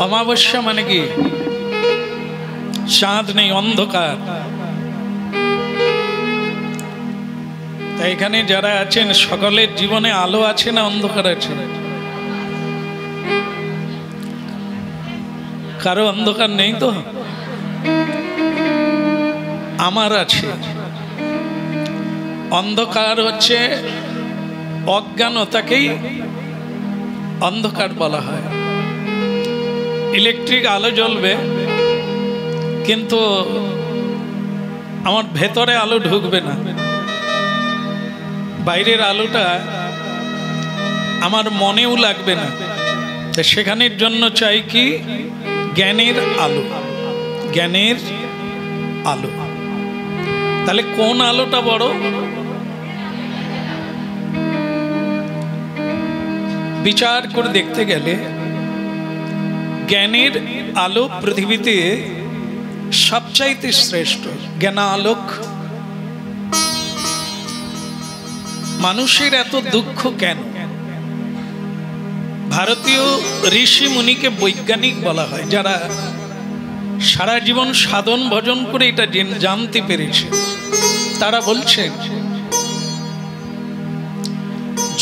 অমাবস্যা মানে কি? চাঁদ নেই, অন্ধকার। তাই এখানে যারা আছেন সকলের জীবনে আলো আছে না অন্ধকার আছে? কারো অন্ধকার নেই তো? আমার আছে। অন্ধকার হচ্ছে অজ্ঞানতাকেই অন্ধকার বলা হয়। ইলেকট্রিক আলো জ্বলবে কিন্তু আমার ভেতরে আলো ঢুকবে না, বাইরের আলোটা আমার মনেও লাগবে না। সেখানের জন্য চাই কি? জ্ঞানের আলো, জ্ঞানের আলো। তাহলে কোন আলোটা বড়? বিচার করে দেখতে গেলে জ্ঞানের আলো পৃথিবীতে সবচাইতে শ্রেষ্ঠ। জ্ঞানালোক। মানুষের এত দুঃখ কেন? ভারতীয় ঋষি মুনিকে বৈজ্ঞানিক বলা হয়, যারা সারা জীবন সাধন ভজন করে এটা জানতে পেরেছে। তারা বলছেন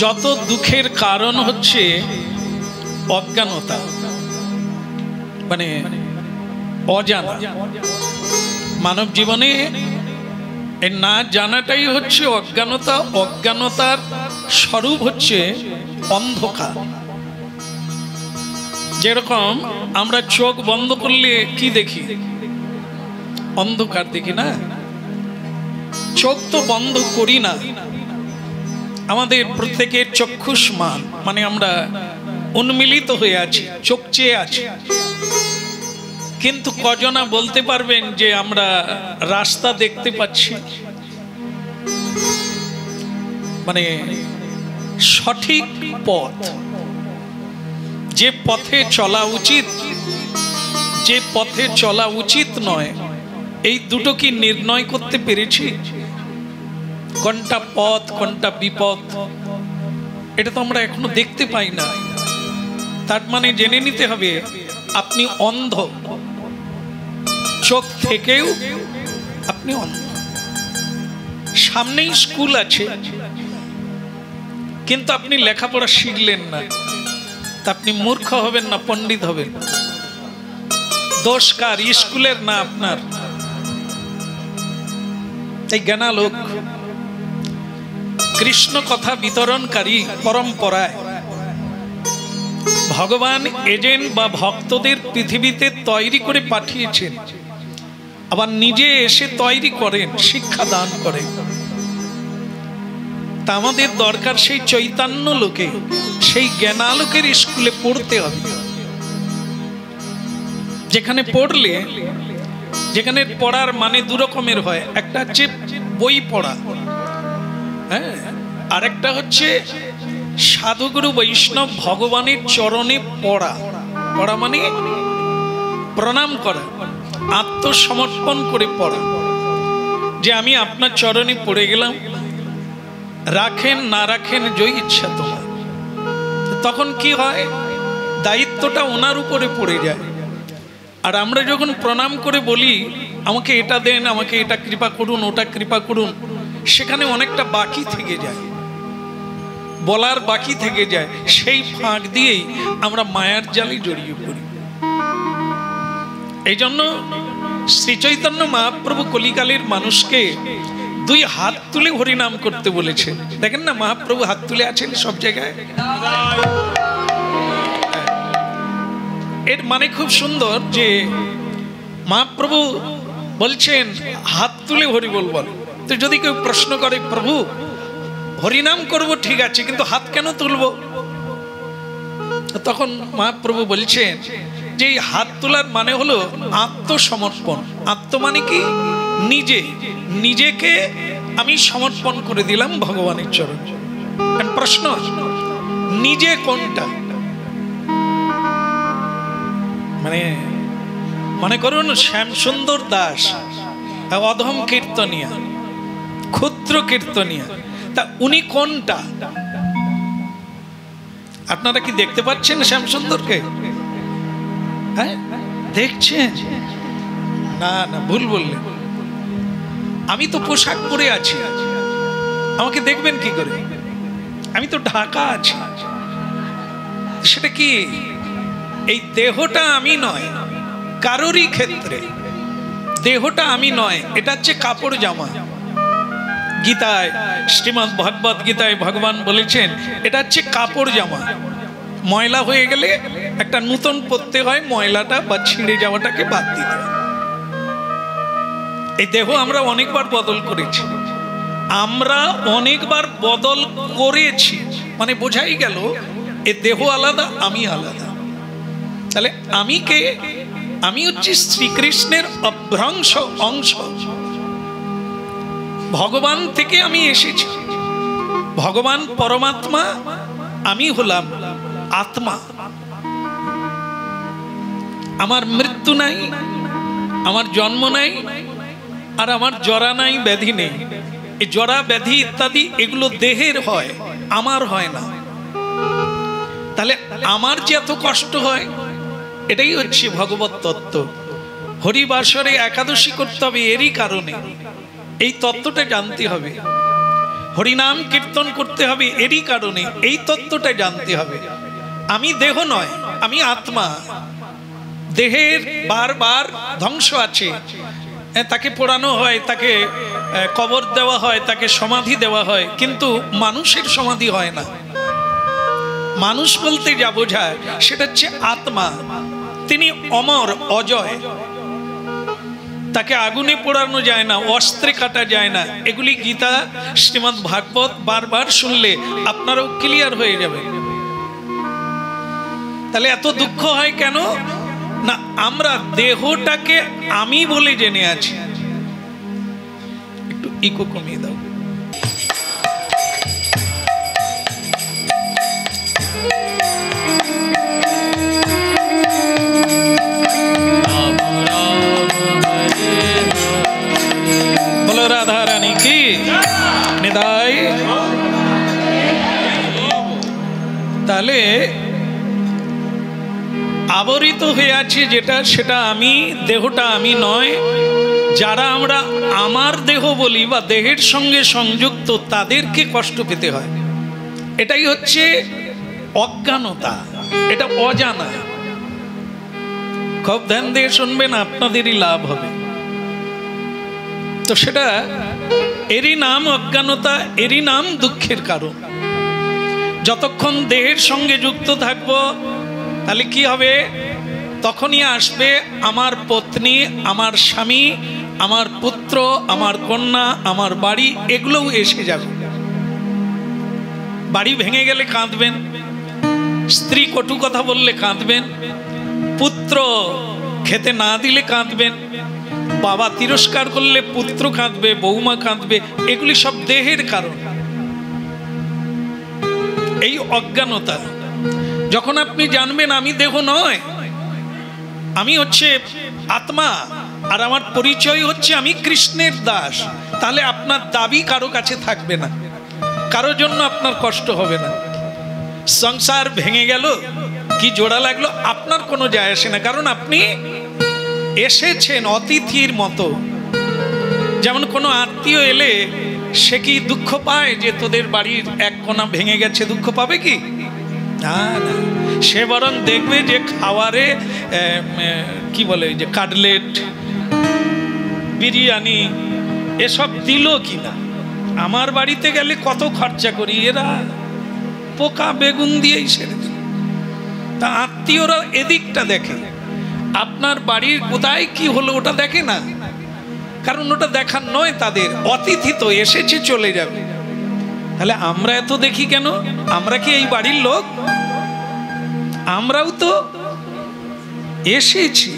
যত দুঃখের কারণ হচ্ছে অজ্ঞানতা, মানে অজানা। মানব জীবনে এর না জানাটাই হচ্ছে অজ্ঞানতা। অজ্ঞানতার স্বরূপ হচ্ছে অন্ধকার। যেরকম আমরা চোখ বন্ধ করলে কি দেখি? অন্ধকার দেখি না? চোখ তো বন্ধ করি না। আমাদের প্রত্যেকের চক্ষুষ্মান, মানে আমরা উন্মিলিত হয়ে আছি, চোখ চেয়ে আছি। কিন্তু কজনা বলতে পারবেন যে আমরা রাস্তা দেখতে পাচ্ছি? মানে সঠিক পথ, যে পথে চলা উচিত, যে পথে চলা উচিত নয়, এই দুটো কি নির্ণয় করতে পেরেছি? কোনটা পথ কোনটা বিপদ, এটা তো আমরা এখনো দেখতে পাই না। তার মানে জেনে নিতে হবে আপনি অন্ধ, চোখ থেকেও আপনি অন্ধ। সামনেই স্কুল আছে কিন্তু আপনি লেখাপড়া শিখলেন না, তা আপনি মূর্খ হবেন না পণ্ডিত হবেন? দোষ কার? স্কুলের না আপনার? এই জ্ঞানালোক কৃষ্ণ কথা বিতরণকারী পরম্পরায় ভগবান এজেন্ট বা ভক্তদের পৃথিবীতে তৈরি করে পাঠিয়েছেন, আবার নিজে এসে তৈরি করেন, শিক্ষা দান করেন। তা আমাদের দরকার সেই চৈতন্য লোকে, সেই জ্ঞানালোকের স্কুলে পড়তে হবে, যেখানে পড়লে, যেখানে পড়ার মানে দু রকমের হয়। একটা হচ্ছে বই পড়া, হ্যাঁ, আর একটা হচ্ছে সাধুগুরু বৈষ্ণব ভগবানের চরণে পড়া। পড়া মানে প্রণাম করা, আত্মসমর্পণ করে পড়া, যে আমি আপনার চরণে পড়ে গেলাম, রাখেন না রাখেন জয় ইচ্ছা তোমার। তখন কি হয়? দায়িত্বটা ওনার উপরে পড়ে যায়। আর আমরা যখন প্রণাম করে বলি আমাকে এটা দেন, আমাকে এটা কৃপা করুন, ওটা কৃপা করুন, সেখানে অনেকটা বাকি থেকে যায়, বলার বাকি থেকে যায়। সেই ফাঁক দিয়েই আমরা মায়ার জালে জড়িয়ে পড়ি। এই জন্য শ্রী চৈতন্য মহাপ্রভু কলিকালের মানুষকে দুই হাত তুলে হরিনাম করতে বলেছেন। দেখেন না, মহাপ্রভু হাত তুলে আছেন সব জায়গায়। এর মানে খুব সুন্দর যে মহাপ্রভু বলছেন হাত তুলে হরি বল বল। তো যদি কেউ প্রশ্ন করে প্রভু হরিনাম করব ঠিক আছে, কিন্তু হাত কেন তুলবো? তখন মহাপ্রভু বলছেন যে এই হাত তোলার মানে হলো আত্মসমর্পণ। আত্ম মানে কি? নিজে, নিজেকে আমি সমর্পণ করে দিলাম ভগবানের চরণে। প্রশ্ন, নিজে কোনটা? মানে মনে করুন শ্যামসুন্দর দাস অধম কীর্তনিয়া, ক্ষুদ্র কীর্তনিয়া, তা উনি কোনটা? আপনারা কি দেখতে পাচ্ছেন শ্যামসুন্দরকে? হ্যাঁ দেখছেন? না না, ভুল বললেন। আমি তো পোশাক পরে আছি, আমাকে দেখবেন কি করে? আমি তো ঢাকা আছি। সেটা কি? এই দেহটা আমি নয়, কারোরই ক্ষেত্রে দেহটা আমি নয়, এটা হচ্ছে কাপড় জামা। গীতায়, শ্রীমদ্ ভগবত গীতায় ভগবান বলেছেন এটা হচ্ছে কাপড় জামা। ময়লা হয়ে গেলে একটা নূতন পরতে হয়, ময়লাটা বা ছিঁড়ে যাওয়াটাকে বাদ দিতে হয়। এই দেহ আমরা অনেকবার বদল করেছি, আমরা অনেকবার বদল করেছি, মানে বোঝাই গেল এ দেহ আলাদা, আমি আলাদা। তাহলে আমি কে? আমি হচ্ছি শ্রীকৃষ্ণের অভ্রংশ অংশ। ভগবান থেকে আমি এসেছি, ভগবান পরমাত্মা, আমি হলাম আত্মা। আমার মৃত্যু নাই, আমার জন্ম নাই, আর আমার জরা নাই, ব্যাধি নেই। এই জরা ব্যাধি ইত্যাদি এগুলো দেহের হয়, আমার হয় না। তাহলে আমার যে এত কষ্ট হয়, এটাই হচ্ছে ভগবত তত্ত্ব। হরিবাসরে একাদশী করতে হবে এরই কারণে, এই তত্ত্বটা জানতে হবে। হরিনাম কীর্তন করতে হবে এরই কারণে, এই তত্ত্বটা জানতে হবে। আমি দেহ নয়, আমি আত্মা। দেহের বারবার ধ্বংস আছে, তাকে পোড়ানো হয়, তাকে কবর দেওয়া হয়, তাকে সমাধি দেওয়া হয়, কিন্তু মানুষের সমাধি হয় না। মানুষ বলতে যা বোঝায় সেটা হচ্ছে আত্মা। তিনি অমর, অজয়, তাকে আগুনে পোড়ানো যায় না, অস্ত্রে কাটা যায় না। এগুলি গীতা, শ্রীমদ্ ভাগবত বারবার শুনলে আপনারাও ক্লিয়ার হয়ে যাবে। তাহলে এত দুঃখ হয় কেন? না, আমরা দেহটাকে আমি বলে জেনে আছি। একটু ইকো কমিয়ে দাও। বলো রাধা রানী কি নিদাই। তাহলে আবরিত হয়ে আছে যেটা, সেটা আমি, দেহটা আমি নয়। যারা আমরা আমার দেহ বলি বা দেহের সঙ্গে সংযুক্ত, তাদেরকে কষ্ট পেতে হয়। এটাই হচ্ছে অজ্ঞানতা, এটা অজানা। খুব ধ্যান দিয়ে শুনবেন, আপনাদেরই লাভ হবে। তো সেটা এরই নাম অজ্ঞানতা, এরই নাম দুঃখের কারণ। যতক্ষণ দেহের সঙ্গে যুক্ত থাকবো, তাহলে কি হবে? তখনই আসবে আমার পত্নী, আমার স্বামী, আমার পুত্র, আমার কন্যা, আমার বাড়ি, এগুলোও এসে যাবে। বাড়ি ভেঙে গেলে কাঁদবেন, স্ত্রী কটু কথা বললে কাঁদবেন, পুত্র খেতে না দিলে কাঁদবেন, বাবা তিরস্কার করলে পুত্র কাঁদবে, বৌমা কাঁদবে। এগুলি সব দেহের কারণ, এই অজ্ঞানতা। যখন আপনি জানবেন আমি দেহ নয়, আমি হচ্ছে আত্মা, আর আমার পরিচয় হচ্ছে আমি কৃষ্ণের দাস, তাহলে আপনার দাবি কারো কাছে থাকবে না, কারোর জন্য আপনার কষ্ট হবে না। সংসার ভেঙে গেল কি জোড়া লাগলো, আপনার কোনো যায় আসে না, কারণ আপনি এসেছেন অতিথির মতো। যেমন কোনো আত্মীয় এলে সে কি দুঃখ পায় যে তোদের বাড়ির এক কোণা ভেঙে গেছে? দুঃখ পাবে কি? না না, সে বরং দেখবে যে খাওয়ারে কি বলে, যে কাটলেট, বিরিয়ানি এসব দিল কিনা। আমার বাড়িতে গেলে কত খরচা করি, এরা পোকা বেগুন দিয়েই সেরে। তা আত্মীয়রা এদিকটা দেখে, আপনার বাড়ির কোথায় কি হলো ওটা দেখে না, কারণ ওটা দেখার নয় তাদের। অতিথি তো এসেছে, চলে যাবে। তাহলে আমরা এত দেখি কেন? আমরা কি এই বাড়ির লোক? আমরাও তো এসেছি।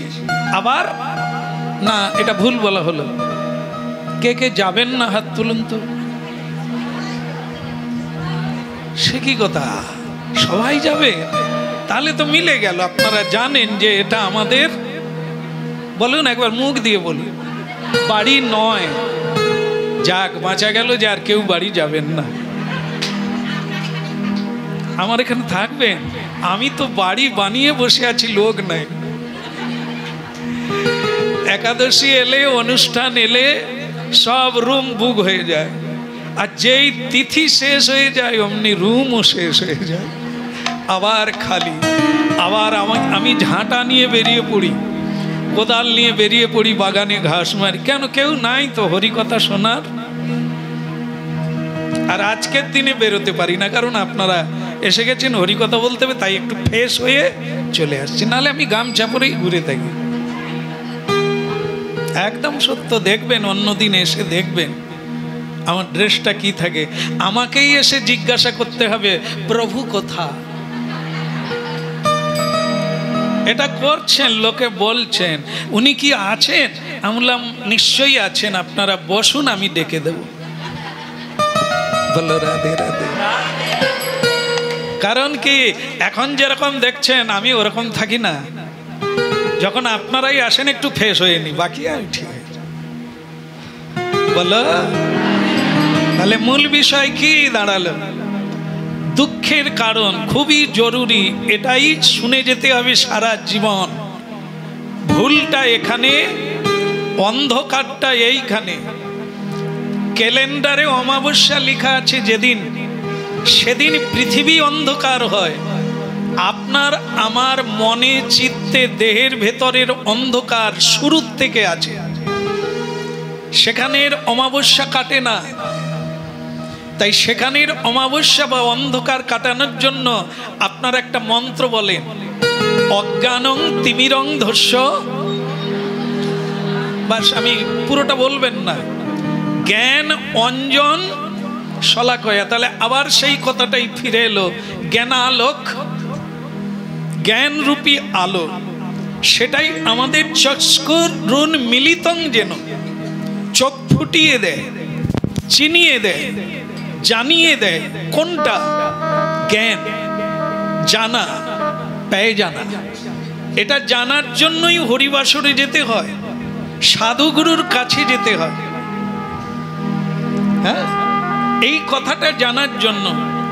আবার না, এটা ভুল বলা হলো। কে কে যাবেন না হাত তুলুন তো। সে কি কথা, সবাই যাবে? তাহলে তো মিলে গেল। আপনারা জানেন যে এটা আমাদের, বলুন একবার মুখ দিয়ে বলুন, বাড়ি নয়। যাক, বাঁচা গেল যে আর কেউ বাড়ি যাবেন না, আমার এখানে থাকবেন। আমি তো বাড়ি বানিয়ে বসে আছি, লোক নাই। একাদশী এলে, অনুষ্ঠান এলে সব রুম বুক হয়ে যায়, আর যেই তিথি শেষ হয়ে যায় অমনি রুমও শেষ হয়ে যায়, আবার খালি। আবার আমি ঝাঁটা নিয়ে বেরিয়ে পড়ি, কোদাল নিয়ে বেরিয়ে পড়ি, বাগানে ঘাস মারি। কেন? কেউ নাই তো হরিকথা শোনার। আর আজকের দিনে বেরোতে পারি না, কারণ আপনারা এসে গেছেন হরিকথা বলতে হবে, তাই একটু ফ্রেশ হয়ে চলে আসছি, নাহলে আমি গামছা পরেই ঘুরে থাকি। একদম সত্য। দেখবেন অন্যদিন এসে দেখবেন আমার ড্রেসটা কি থাকে, আমাকেই এসে জিজ্ঞাসা করতে হবে প্রভু কোথা। এটা করছেন, লোকে বলছেন উনি কি আছেন? আমি বললাম নিশ্চয়ই আছেন, আপনারা বসুন, আমি ডেকে দেব। বলো রাধে রাধে। কারণ কি, এখন যেরকম দেখছেন আমি ওরকম থাকি না। যখন আপনারাই আসেন একটু ফ্রেশ হয়ে নি, বাকি আমি ঠিক আছে। বলো, তাহলে মূল বিষয় কি দাঁড়ালো? দুঃখের কারণ খুবই জরুরি, এটাই শুনে যেতে হবে সারা জীবন। ভুলটা এখানে, অন্ধকারটা এইখানে। ক্যালেন্ডারে অমাবস্যা লেখা আছে যেদিন, সেদিন পৃথিবী অন্ধকার হয়। আপনার আমার মনে, চিত্তে, দেহের ভেতরের অন্ধকার শুরুর থেকে আছে, সেখানের অমাবস্যা কাটে না। তাই সেখানের অমাবস্যা বা অন্ধকার কাটানোর জন্য আপনার একটা মন্ত্র বলেন, অজ্ঞানং তিমিরং ধস্য। বাস, আমি পুরোটা বলবেন না। জ্ঞান অঞ্জন শলাকয়া। তাহলে আবার সেই কথাটাই ফিরে এলো, জ্ঞানালোক, জ্ঞান রূপী আলো। সেটাই আমাদের চক্ষুরুন মিলিতং যেন চোখ ফুটিয়ে দেয়, চিনিয়ে দেয়, জানিয়ে দেয়। কোনটা? জ্ঞান, জানা, পেয়ে জানা। এটা জানার জন্যই হরিবাসরে যেতে হয়, সাধুগুরুর কাছে যেতে হয়। হ্যাঁ, এই কথাটা জানার জন্য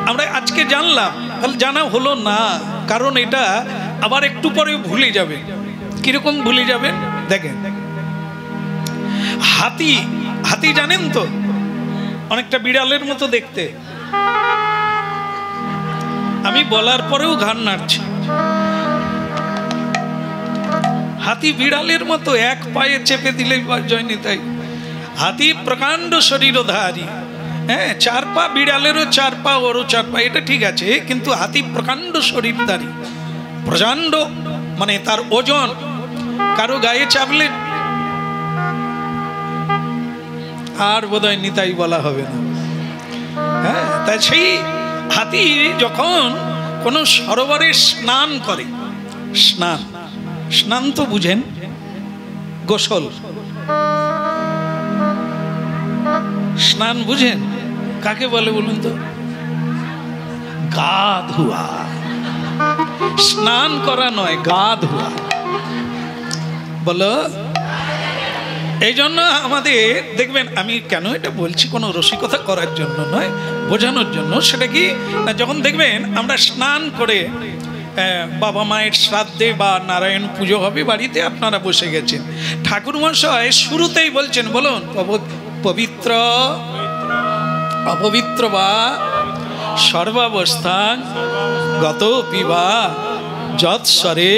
আমরা আজকে জানলাম, জানা হলো না, কারণ এটা আবার একটু পরে ভুলে যাবে। কিরকম ভুলে যাবেন? দেখেন, হাতি, হাতি জানেন তো, অনেকটা বিড়ালের মতো দেখতে। আমি বলার পরেও ঘাড় নাড়ছি। হাতি বিড়ালের মতো, এক পায়ে চেপে দিলেই জয়নি। তাই হাতি প্রকাণ্ড শরীরধারী। হ্যাঁ, চার পা, বিড়ালেরও চার পা, ওরও চার পা, এটা ঠিক আছে, কিন্তু হাতি প্রকাণ্ড শরীরধারী, প্রচণ্ড, মানে তার ওজন কারো গায়ে চাপলে আর বোধহয় নিতাই বলা হবে না। হ্যাঁ, তাই সেই হাতি যখন কোনো সরোবরে স্নান করে, স্নান, স্নান তো বুঝেন, গোসল, স্নান বুঝেন কাকে বলে বলুন তো? গা ধোয়া। স্নান করা নয়, গা ধোয়া। বলো। এই জন্য আমাদের দেখবেন, আমি কেন এটা বলছি, কোনো রসিকতা করার জন্য নয়, বোঝানোর জন্য। সেটা কি না, যখন দেখবেন আমরা স্নান করে বাবা মায়ের শ্রাদ্ধে বা নারায়ণ পুজো হবে বাড়িতে, আপনারা বসে গেছেন, ঠাকুর মশাই শুরুতেই বলছেন, বলুন, পবিত্র অপবিত্র বা সর্বাবস্থান গত পিবা যৎসরে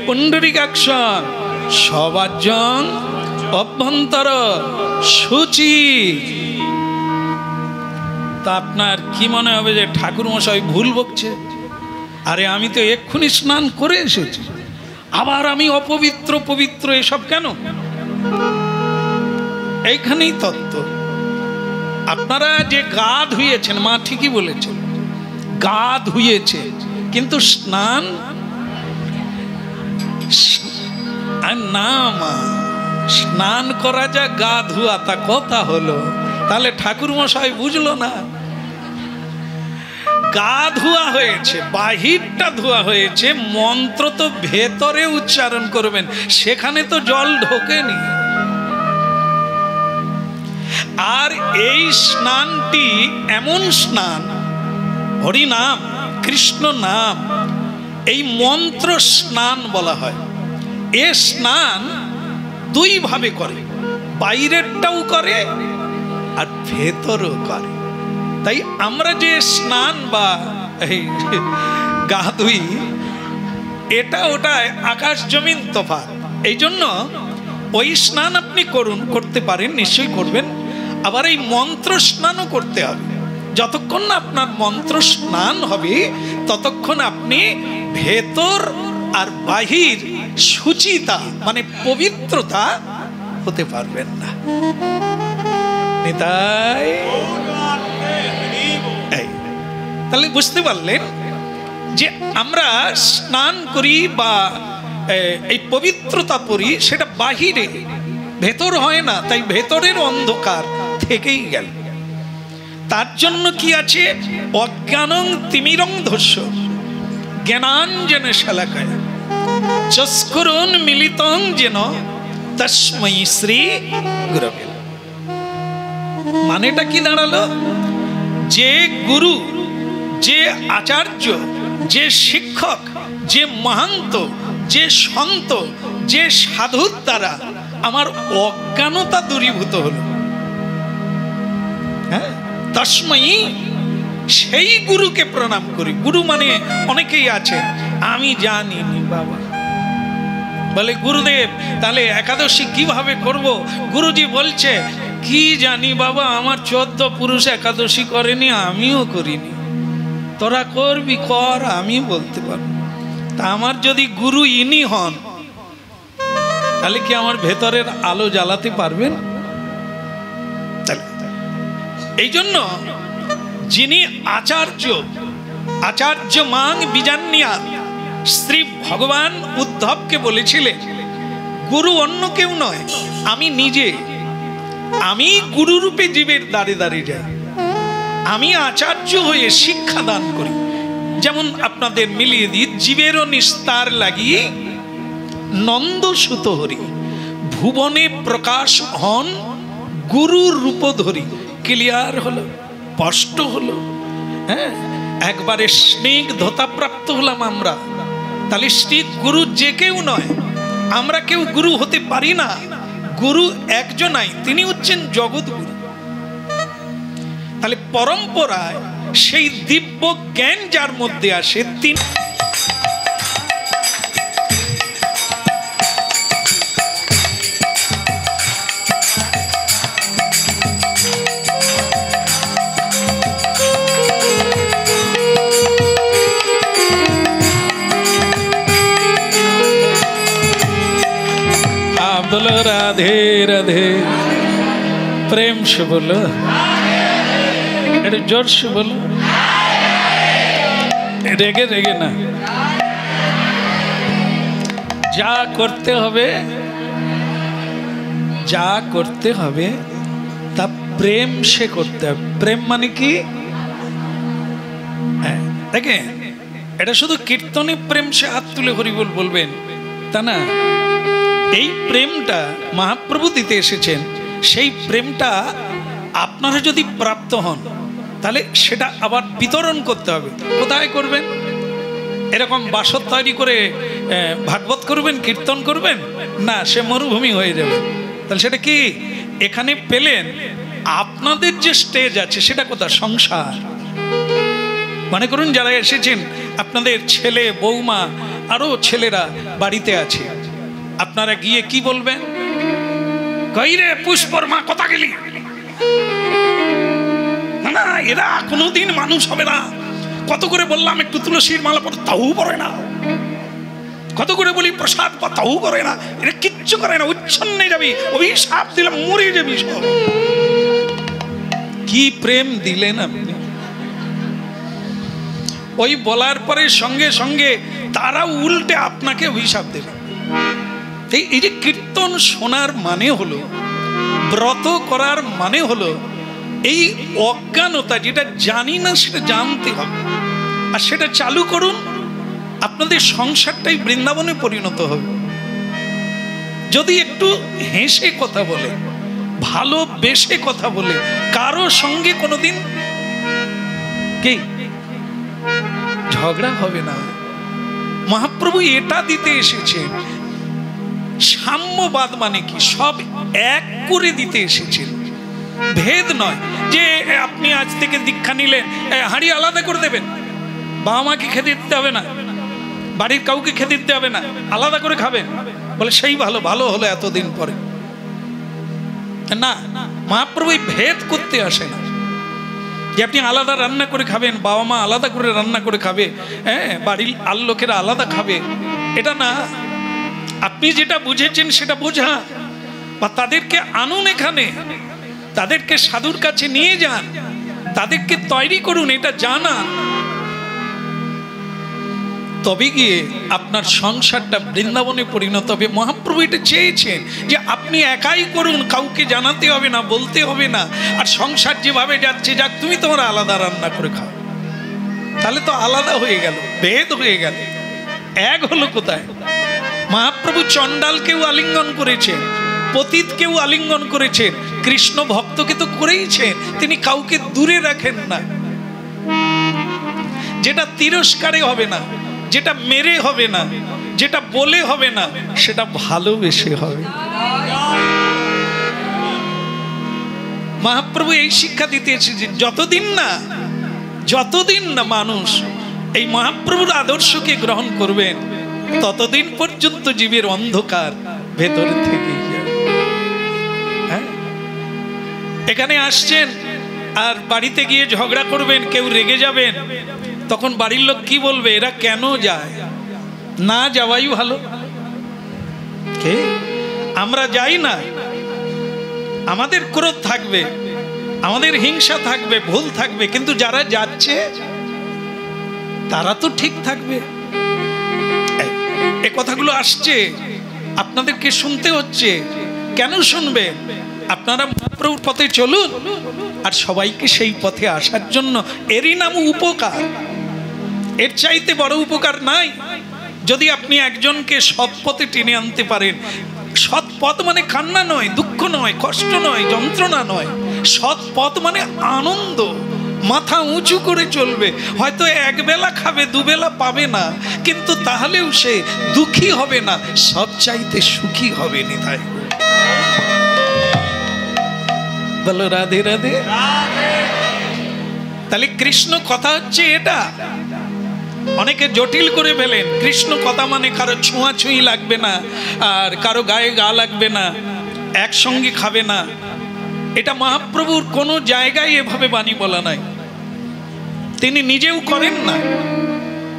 পুণ্ডরিকাক্ষণ সবার্যং অভ্যন্তর শুচি। তা আপনার কি মনে হবে যে ঠাকুর মশাই ভুল বকছে? আরে আমি তো এক্ষুনি স্নান করে এসেছি, আবার আমি অপবিত্র পবিত্র এসব কেন? এইখানেই তত্ত্ব। আপনারা যে গা ধুয়েছেন, মা ঠিকই বলেছেন, গা ধুয়েছে, কিন্তু স্নান না, মা স্নান করা যা গা ধোয়া তা কথা হলো? তাহলে ঠাকুর মশাই বুঝলো না। গা ধোয়া হয়েছে, বাহিরটা ধোয়া হয়েছে, মন্ত্র তো ভেতরে উচ্চারণ করবেন, সেখানে তো জল ঢোকেনি। আর এই স্নানটি এমন স্নান, হরি নাম, কৃষ্ণ নাম, এই মন্ত্র স্নান বলা হয়। এ স্নান দুই ভাবে করে, বাইরেরটাও করে আর ভেতরও করে। তাই আমরা যে স্নান বা এই গা ধুই, এটা ওটা আকাশ জমিন তফাৎ। এই জন্য ওই স্নান আপনি করতে পারেন, নিশ্চয়ই করবেন। আবার এই মন্ত্র স্নানও করতে হবে। যতক্ষণ না আপনার মন্ত্র স্নান হবে ততক্ষণ আপনি ভেতর আর বাহির শুচিতা মানে পবিত্রতা হতে পারবেন না। তাই তাহলে বুঝতে পারলেন যে আমরা স্নান করি বা এই পবিত্রতা করি, সেটা বাহিরে, ভেতর হয় না। তাই ভেতরের অন্ধকার থেকেই গেল। তার জন্য কি আছে? অজ্ঞানং তিমিরং ধস্য জ্ঞানাঞ্জনে শালাকায় চস্কুরুন মিলিতং যেন তস্मै শ্রী গুরবে। মানেটা কি দাঁড়ালো? যে গুরু, যে আচার্য, যে শিক্ষক, যে মহান্ত, যে সন্ত, যে সাধুর দ্বারা আমার অজ্ঞানতা দূরীভূত হলো, হ্যাঁ, তস্मै, সেই গুরুকে প্রণাম করি। গুরু মানে অনেকেই আছে, আমি জানিনি বাবা, বলে গুরুদেব তাহলে একাদশী কিভাবে করব? গুরুজি বলছে, কি জানি বাবা, আমার 14 পুরুষ একাদশী করেনি, আমিও করিনি। তোরা করবি কর, আমি বলতে পারবো। তা আমার যদি গুরু ইনি হন, তাহলে কি আমার ভেতরের আলো জ্বালাতে পারবেন? এই জন্য যিনি আচার্য, আচার্য মাং বিজান্নিয়া, শ্রী ভগবান উদ্ধবকে বলেছিলেন গুরু অন্য কেউ নয়, আমি নিজে। আমি গুরুরূপে জীবের দ্বারে দ্বারে যাই, আমি আচার্য হয়ে শিক্ষা দান করি। যেমন আপনাদের মিলিয়ে দিই, জীবেরও নিস্তার লাগিয়ে নন্দ সুত হরি, ভুবনে প্রকাশ হন গুরুর রূপ ধরি। ক্লিয়ার হলো, স্পষ্ট হলো। হ্যাঁ, একবারে স্নিগ্ধতা প্রাপ্ত হলাম আমরা। তাহলে শ্রী গুরু যে কেউ নয়, আমরা কেউ গুরু হতে পারি না। গুরু একজনাই, তিনি হচ্ছেন জগৎগুরু। তাহলে পরম্পরায় সেই দিব্য জ্ঞান যার মধ্যে আসে, তিনি बोलो राधे राधे, प्रेम से बोलो, जोर से बोलो, रेगे रेगे ना। जा करते हबे, जा करते हबे ता प्रेम से करते हबे। प्रेम माने की देखें, এটা শুধু কীর্তনে প্রেম সে হাত তুলে হরি বল বলবেন তা না। এই প্রেমটা মহাপ্রভু দিতে এসেছেন, সেই প্রেমটা আপনারা যদি প্রাপ্ত হন তাহলে সেটা আবার বিতরণ করতে হবে। কোথায় করবেন? এরকম বাসর তৈরি করে ভাগবত করবেন, কীর্তন করবেন না, সে মরুভূমি হয়ে যাবে। তাহলে সেটা কি এখানে পেলেন? আপনাদের যে স্টেজ আছে সেটা কোথা? সংসার। মনে করুন যারা এসেছেন, আপনাদের ছেলে বৌমা আরো ছেলেরা বাড়িতে আছে, আপনারা গিয়ে কি বলবেন? কইরে পুষ্পর মা কথা গেলি না, এরা কোনোদিন মানুষ হবে না। কত করে বললাম একটু তুলসীর মালা পড়ো, তাও পড়ে না। কত করে বলি প্রসাদ পা, তাও করে না। এরা কিচ্ছু করে না, উচ্ছন্নে যাবি, অভিশাপ দিলাম মরে যাবি সব। কি প্রেম দিলেন আপনি! ওই বলার পরে সঙ্গে সঙ্গে তারা উল্টে আপনাকে অভিশাপ দেবে। এই যে কীর্তন শোনার মানে হলো, ব্রত করার মানে হলো এই অজ্ঞানতা, যেটা জানি না সেটা জানতে হবে, আর সেটা চালু করুন। আপনাদের সংসারটাই বৃন্দাবনে পরিণত হবে। যদি একটু হেসে কথা বলে, ভালোবেসে কথা বলে, কারো সঙ্গে কোনোদিন কি ঝগড়া হবে না। মহাপ্রভু এটা দিতে এসেছে। সাম্যবাদ মানে কি? সব এক করে দিতে এসেছেন, ভেদ নয়। যে আপনি আজ থেকে দীক্ষা নিলেন, হাঁড়ি আলাদা করে দেবেন, বাবা মাকে খেতে দিতে হবে না, বাড়ির কাউকে খেতে দিতে হবে না, আলাদা করে খাবেন, বলে সেই ভালো, ভালো হলো এতদিন পরে। না, মহাপ্রভু ভেদ করতে আসে না যে আপনি আলাদা রান্না করে খাবেন, বাবা মা আলাদা করে রান্না করে খাবে, হ্যাঁ, বাড়ির আর লোকেরা আলাদা খাবে, এটা না। আপনি যেটা বুঝেছেন সেটা বোঝা, বা তাদেরকে আনুন এখানে, তাদেরকে সাধুর কাছে নিয়ে যান, তাদেরকে তৈরি করুন, এটা জানা, তবে গিয়ে আপনার সংসারটা বৃন্দাবনে পরিণত হবে। মহাপ্রভু এটা চেয়েছেন যে আপনি একাই করুন, কাউকে জানাতে হবে না, বলতে হবে না। আর সংসার যেভাবে যাচ্ছে যাক, তুমি তোমার আলাদা রান্না করে খাও, তাহলে তো আলাদা হয়ে গেল, ভেদ হয়ে গেল, এক হলো কোথায়? মহাপ্রভু চণ্ডালকেও আলিঙ্গন করেছেন, পতিতকেও আলিঙ্গন করেছেন, কৃষ্ণ ভক্তকে তো করেইছেন, তিনি কাউকে দূরে রাখেন না। যেটা তিরস্কারে হবে না, যেটা মেরে হবে না, যেটা বলে হবে না, সেটা ভালোবেসে হবে। মহাপ্রভু এই শিক্ষা দিতে এসেছেন। যতদিন না মানুষ এই মহাপ্রভুর আদর্শকে গ্রহণ করবেন, ততদিন পর্যন্ত জীবের অন্ধকার ভেতর থেকে যাবে। হ্যাঁ, এখানে আসছেন আর বাড়িতে গিয়ে ঝগড়া করবেন, কেউ রেগে যাবেন, তখন বাড়ির লোক কি বলবে? এরা কেন যায়? না যাওয়াই ভালো। আমরা যাই না, আমাদের ক্রোধ থাকবে, আমাদের হিংসা থাকবে, ভুল থাকবে, কিন্তু যারা যাচ্ছে তারা তো ঠিক থাকবে। এ কথাগুলো আসছে, আপনাদেরকে শুনতে হচ্ছে। কেন শুনবে? আপনারা মহাপ্রভুর পথে চলুন, আর সবাইকে সেই পথে আসার জন্য, এরই নাম উপকার। এর চাইতে বড় উপকার নাই। যদি আপনি একজনকে সৎ পথে টেনে আনতে পারেন, সৎ পথ মানে কান্না নয়, দুঃখ নয়, কষ্ট নয়, যন্ত্রণা নয়, সৎ পথ মানে আনন্দ, মাথা উঁচু করে চলবে। হয়তো একবেলা খাবে, দুবেলা পাবে না, কিন্তু তাহলেও সে দুঃখী হবে না, সব চাইতে সুখী হবে। নিতাই বলো রাধে রাধে। তাহলে কৃষ্ণ কথা হচ্ছে এটা। অনেকে জটিল করে ফেলেন। কৃষ্ণ কথা মানে কারো ছোঁয়াছুঁই লাগবে না, আর কারো গায়ে গা লাগবে না, একসঙ্গে খাবে না। এটা মহাপ্রভুর কোনো জায়গায় এভাবে বাণী বলা নাই, তিনি নিজেও করেন না।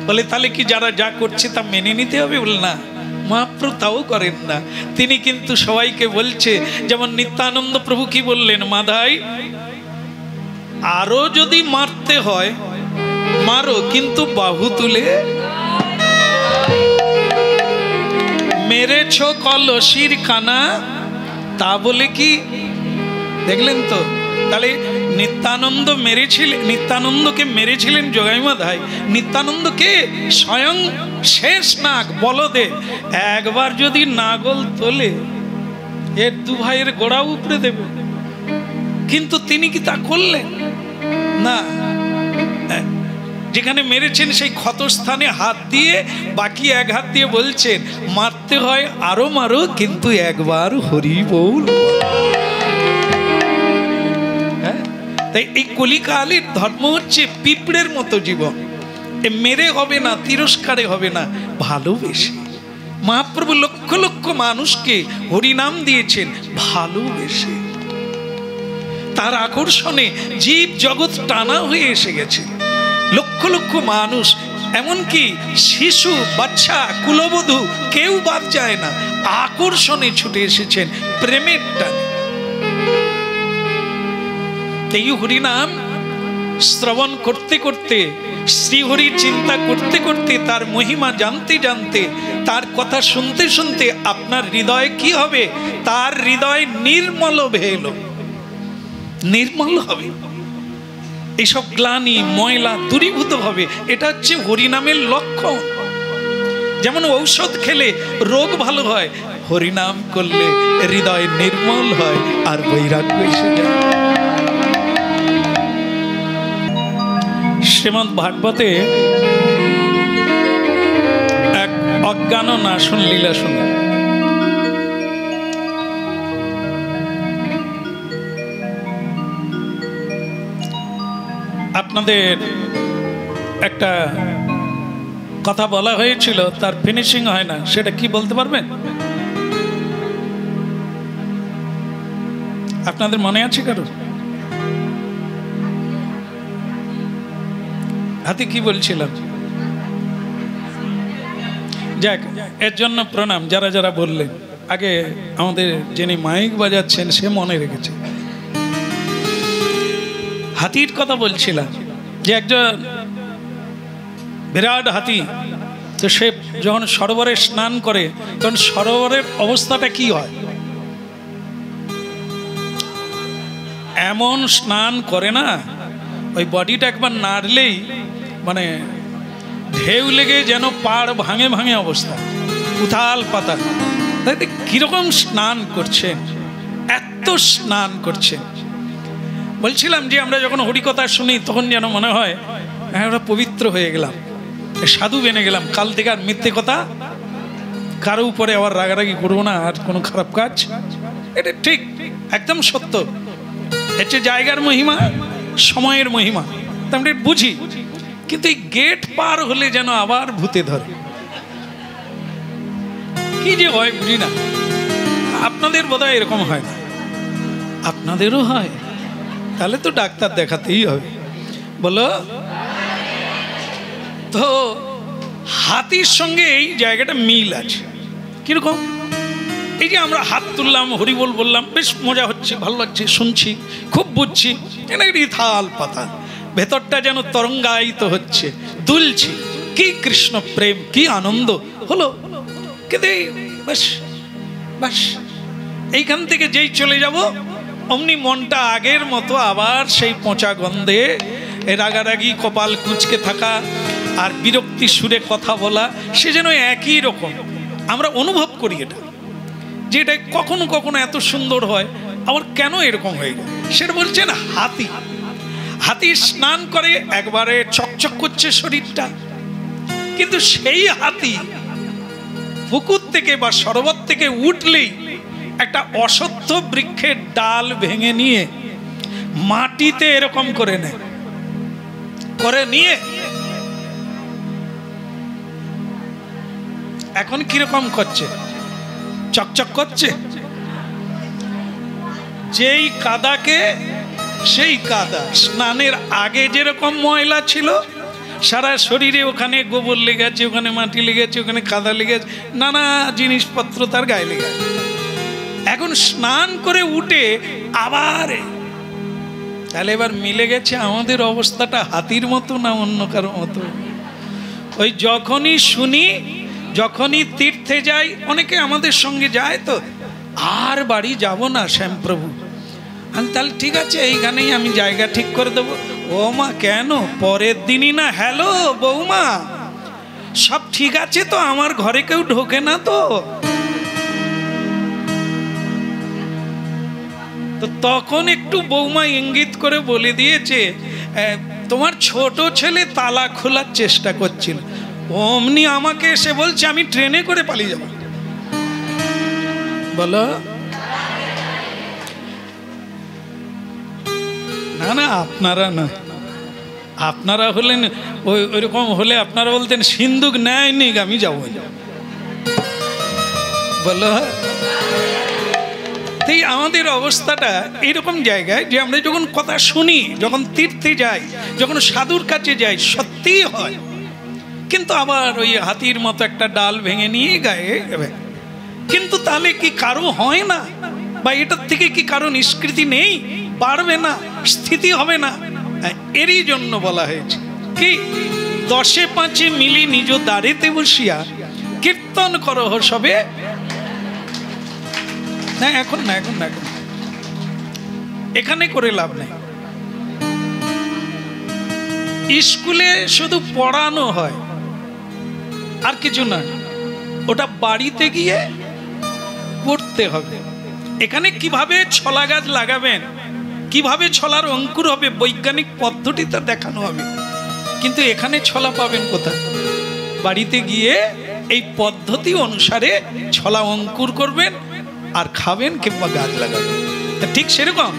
বলে তাহলে কি যারা যা করছে তা মেনে নিতে হবে? বলে না, মহাপ্রভু তাও করেন না। তিনি কিন্তু সবাইকে বলছে, যেমন নিত্যানন্দ প্রভু কি বললেন? মাধাই, আরো যদি মারতে হয় মারো, কিন্তু বাহু তুলে। মেরেছ কলসির কানা, তা বলে কি? দেখলেন তো? তাহলে নিত্যানন্দ মেরেছিলেন, নিত্যানন্দকে মেরেছিলেন জগাই মাধাই। নিত্যানন্দকে স্বয়ং শেষ নাগ বলদেব একবার যদি নাগল তোলে, এর দু ভাইয়ের গোড়া উপড়ে দেবে। কিন্তু তিনি কি তা করলেন না? যেখানে মেরেছেন সেই ক্ষতস্থানে হাত দিয়ে, বাকি এক হাত দিয়ে বলছেন, মারতে হয় আরো মারো, কিন্তু একবার হরি বল। তাই এই কলিকালের ধর্ম হচ্ছে পিঁপড়ের মতো জীবন। মেরে হবে না, তিরস্কারে হবে না, ভালোবেসে। মহাপ্রভু লক্ষ লক্ষ মানুষকে হরিনাম দিয়েছেন ভালোবেসে। তার আকর্ষণে জীব জগৎ টানা হয়ে এসে গেছে। লক্ষ লক্ষ মানুষ, এমনকি শিশু, বাচ্চা, কুলবধূ কেউ বাদ যায় না, আকর্ষণে ছুটে এসেছেন প্রেমের টানে। এই হরিনাম শ্রবণ করতে করতে, শ্রীহরির চিন্তা করতে করতে, তার মহিমা জানতে জানতে, তার কথা শুনতে শুনতে আপনার হৃদয় কি হবে? তার হৃদয় নির্মল ভেল, নির্মল হবে। এইসব গ্লানি ময়লা দূরীভূত হবে। এটা হচ্ছে হরিনামের লক্ষণ। যেমন ঔষধ খেলে রোগ ভালো হয়, হরিনাম করলে হৃদয় নির্মল হয় আর বৈরাগ্য এসে যায়। শ্রীমদ্ ভাগবতে এক অজ্ঞান নাশন লীলা শুনুন। আপনাদের একটা কথা বলা হয়েছিল, তার ফিনিশিং হয় না, সেটা কি বলতে পারবেন? আপনাদের মনে আছে কারো? হাতি কি বলছিলাম? যাক, এর জন্য প্রণাম যারা যারা বললেন। আগে আমাদের যিনি মাইক বাজাচ্ছেন সে মনে রেখেছে। হাতির কথা বলছিলাম যে একজন বিরাট হাতি, তো সে যখন সরোবরে স্নান করে তখন সরোবরের অবস্থাটা কি হয়? এমন স্নান করে না, ওই বডিটা একবার নাড়লেই মানে ঢেউ লেগে যেন পাড় ভাঙে ভাঙে অবস্থা, উথাল পাতাল। কিরকম স্নান করছেন, এত স্নান করছেন। বলছিলাম যে আমরা যখন হরিকথা শুনি তখন যেন মনে হয় আমরা পবিত্র হয়ে গেলাম, সাধু বেনে গেলাম। কাল থেকে আর মিথ্যে কথা কারো উপরে আবার রাগারাগি করবো না, আর কোনো খারাপ কাজ। এটা ঠিক, একদম সত্য। হচ্ছে জায়গার মহিমা, সময়ের মহিমা, তা আমরা বুঝি। কিন্তু এই গেট পার হলে যেন আবার ভূতে ধরে, কি যে হয় বুঝি না। আপনাদের বোধহয় এরকম হয় না? আপনাদেরও হয়? তাহলে তো ডাক্তার দেখাতেই হবে, বলো। তো হাতির সঙ্গে এই জায়গাটা মিল আছে। কিরকম? এই যে আমরা হাত তুললাম, হরিবোল বললাম, বেশ মজা হচ্ছে, ভালো লাগছে, শুনছি, খুব বুঝছি, এটা থাল পাতাল, ভেতরটা যেন তরঙ্গায়িত হচ্ছে, দুলছি, কি কৃষ্ণ প্রেম, কি আনন্দ হলো। কিন্তু বাস বাস এইখান থেকে যেই চলে যাব অমনি মনটা আগের মতো আবার সেই পচা গন্ধে, রাগারাগি, কপাল কুঁচকে থাকা আর বিরক্তি সুরে কথা বলা, সে যেন একই রকম। আমরা অনুভব করি এটা, যে এটা কখনো কখনো এত সুন্দর হয়, আবার কেন এরকম হয়ে যায়। সেটা বলছেন হাতি। হাতি স্নান করে একবারে চকচক করছে শরীরটা, কিন্তু সেই হাতি পুকুর থেকে বা সরোবর থেকে উঠলেই একটা অশ্বত্থ বৃক্ষের ডাল ভেঙে নিয়ে মাটিতে এরকম করে নেয়, করে নিয়ে এখন কিরকম করছে? চকচক করছে। যেই কাদাকে, সেই কাদা স্নানের আগে যেরকম ময়লা ছিল, সারা শরীরে ওখানে গোবর লেগেছে, ওখানে মাটি লেগেছে, ওখানে কাদা লেগেছে, নানা জিনিসপত্র তার গায়ে লেগেছে। এখন স্নান করে উঠে আবার, তাহলে এবার মিলে গেছে আমাদের অবস্থাটা হাতির মতো না অন্য কারো মতো? ওই যখনই শুনি, যখনই তীর্থে যাই, অনেকে আমাদের সঙ্গে যায়, তো আর বাড়ি যাব না শ্যামপ্রভু, আমি তাহলে ঠিক আছে এইখানেই আমি জায়গা ঠিক করে দেবো। ও মা, কেন? পরের দিনই না হ্যালো বৌমা, সব ঠিক আছে তো, আমার ঘরে কেউ ঢোকে না তো? তো তখন একটু বৌমা ইঙ্গিত করে বলে দিয়েছে, তোমার ছোট ছেলে তালা খোলার চেষ্টা করছিল। অমনি আমাকে এসে বলছে আমি ট্রেনে করে পালিয়ে যাব। বলো না না, আপনারা না, আপনারা হলেন ওইরকম হলে আপনারা বলতেন সিন্ধুক নেয়নি, আমি যাবো। বলো, তাই আমাদের অবস্থাটা এইরকম জায়গায় যে আমরা যখন কথা শুনি, যখন তীর্থে যাই, যখন সাধুর কাছে যাই, সত্যিই হয়। কিন্তু আবার ওই হাতির মতো একটা ডাল ভেঙে নিয়ে গায়ে, কিন্তু তাহলে কি কারো হয় না? বা এটার থেকে কি কারো নিষ্কৃতি নেই? বাড়বে না, স্থিতি হবে না? এরই জন্য বলা হয়েছে কি, 10-5 মিলি নিজ দ্বারেতে বসিয়া কীর্তন করহ সবে। না এখন না, এখন না, এখন এখানে করে লাভ নেই। স্কুলে শুধু পড়ানো হয় আর কিছু না, ওটা বাড়িতে গিয়ে করতে হবে। এখানে কিভাবে ছলা গাছ লাগাবেন, কিভাবে ছলার অঙ্কুর হবে, বৈজ্ঞানিক পদ্ধতিতে দেখানো হবে। কিন্তু এখানে ছলা পাবেন কোথায়? বাড়িতে গিয়ে এই পদ্ধতি অনুসারে ছলা অঙ্কুর করবেন আর খাবেন কিংবা গাছ লাগাবেন। তা ঠিক সেরকম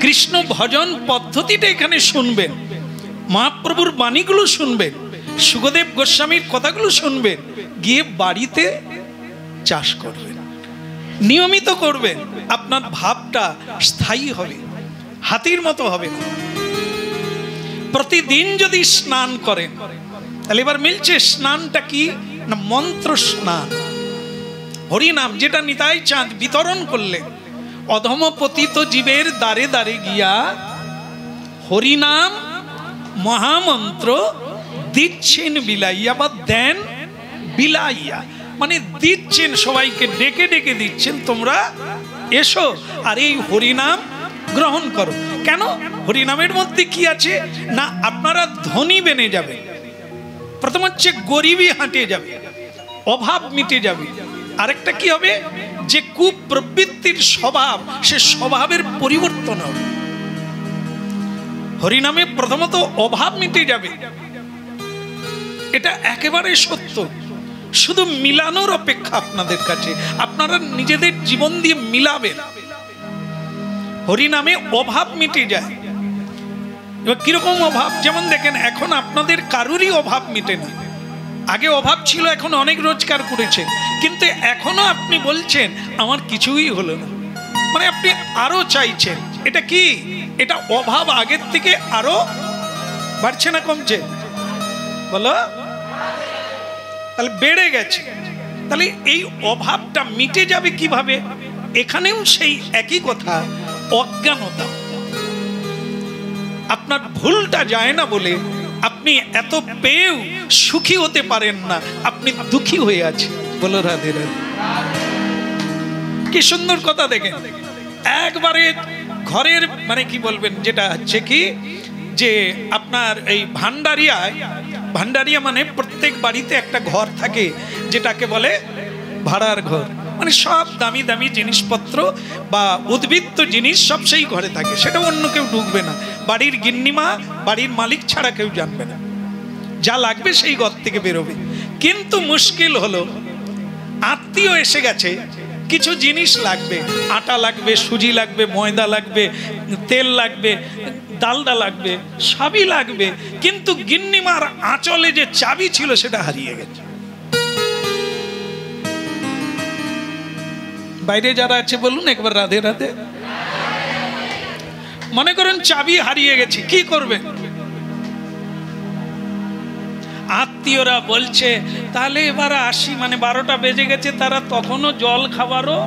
কৃষ্ণ ভজন পদ্ধতিটা এখানে শুনবেন, মহাপ্রভুর বাণীগুলো শুনবেন, সুখদেব গোস্বামীর কথাগুলো শুনবেন, গিয়ে বাড়িতে চাষ করবেন, নিয়মিত করবেন। আপনার ভাবটা স্থায়ী হবে, হাতির মতো হবে না। প্রতিদিন যদি স্নান করেন, তাহলে এবার মিলছে স্নানটা কি না, মন্ত্র স্নান। হরিনাম যেটা নিতাই চাঁদ বিতরণ করলেন, অধম পতিত জীবের দ্বারে দ্বারে গিয়া হরিনাম মহামন্ত্র দিচ্ছেন বিলাইয়া, বা দেন বিলাইয়া, মানে দিচ্ছেন, সবাইকে ডেকে ডেকে দিচ্ছেন, তোমরা এসো আর এই হরিনাম গ্রহণ করো। কেন? হরিনামের মধ্যে কি আছে না, আপনারা ধনী বেনে যাবে, প্রথম হচ্ছে গরিবী হাঁটে যাবে, অভাব মিটে যাবে। আরেকটা কি হবে, যে কুপ্রবৃত্তির স্বভাব, সে স্বভাবের পরিবর্তন হবে। হরিনামে প্রথমত অভাব মিটে যাবে, এটা একেবারে সত্য। শুধু মিলানোর অপেক্ষা আপনাদের কাছে, আপনারা নিজেদের জীবন দিয়ে মিলাবেন। হরিনামে অভাব মিটে যায়। এবার কিরকম অভাব? যেমন দেখেন, এখন আপনাদের কারুরই অভাব মিটে না। আগে অভাব ছিল, এখন অনেক রোজগার করেছেন, কিন্তু এখনো আপনি বলছেন আমার কিছুই হলো না, মানে আপনি আরো চাইছেন। এটা কি? এটা অভাব আগের থেকে আরো বাড়ছে না কমছে? বলো, তাহলে বেড়ে গেছে। তাহলে এই অভাবটা মিটে যাবে কিভাবে? এখানেও সেই একই কথা, অজ্ঞানতা। আপনার ভুলটা যায় না বলে আপনি এত পেয়েও সুখী হতে পারেন না, আপনি দুঃখী হয়ে আছেন। বলো রাধে রাধে। কি সুন্দর কথা দেখেন, একবারে ঘরের মানে কি বলবেন, যেটা হচ্ছে কি যে আপনার এই ভান্ডারিয়া মানে প্রত্যেক বাড়িতে একটা ঘর থাকে, যেটাকে বলে ভাড়ার ঘর। মানে সব দামি দামি জিনিসপত্র বা উদ্বৃত্ত জিনিস সব সেই ঘরে থাকে, সেটা অন্য কেউ ঢুকবে না। বাড়ির গিন্নিমা, বাড়ির মালিক ছাড়া কেউ জানবে না। যা লাগবে সেই ঘর থেকে বেরোবে। কিন্তু মুশকিল হলো, আত্মীয় এসে গেছে, কিছু জিনিস লাগবে, আটা লাগবে, সুজি লাগবে, ময়দা লাগবে, তেল লাগবে, ডালডা লাগবে, সবই লাগবে, কিন্তু গিন্নিমার আঁচলে যে চাবি ছিল সেটা হারিয়ে গেছে। বাইরে যারা আছে বলুন একবার রাধে রাধে। মনে করেন চাবি হারিয়ে গেছে, কি করবে? আত্মীয়রা বলছে তাহলে এবার আসি, মানে 12টা বেজে গেছে, তারা তখনও জল খাবারও,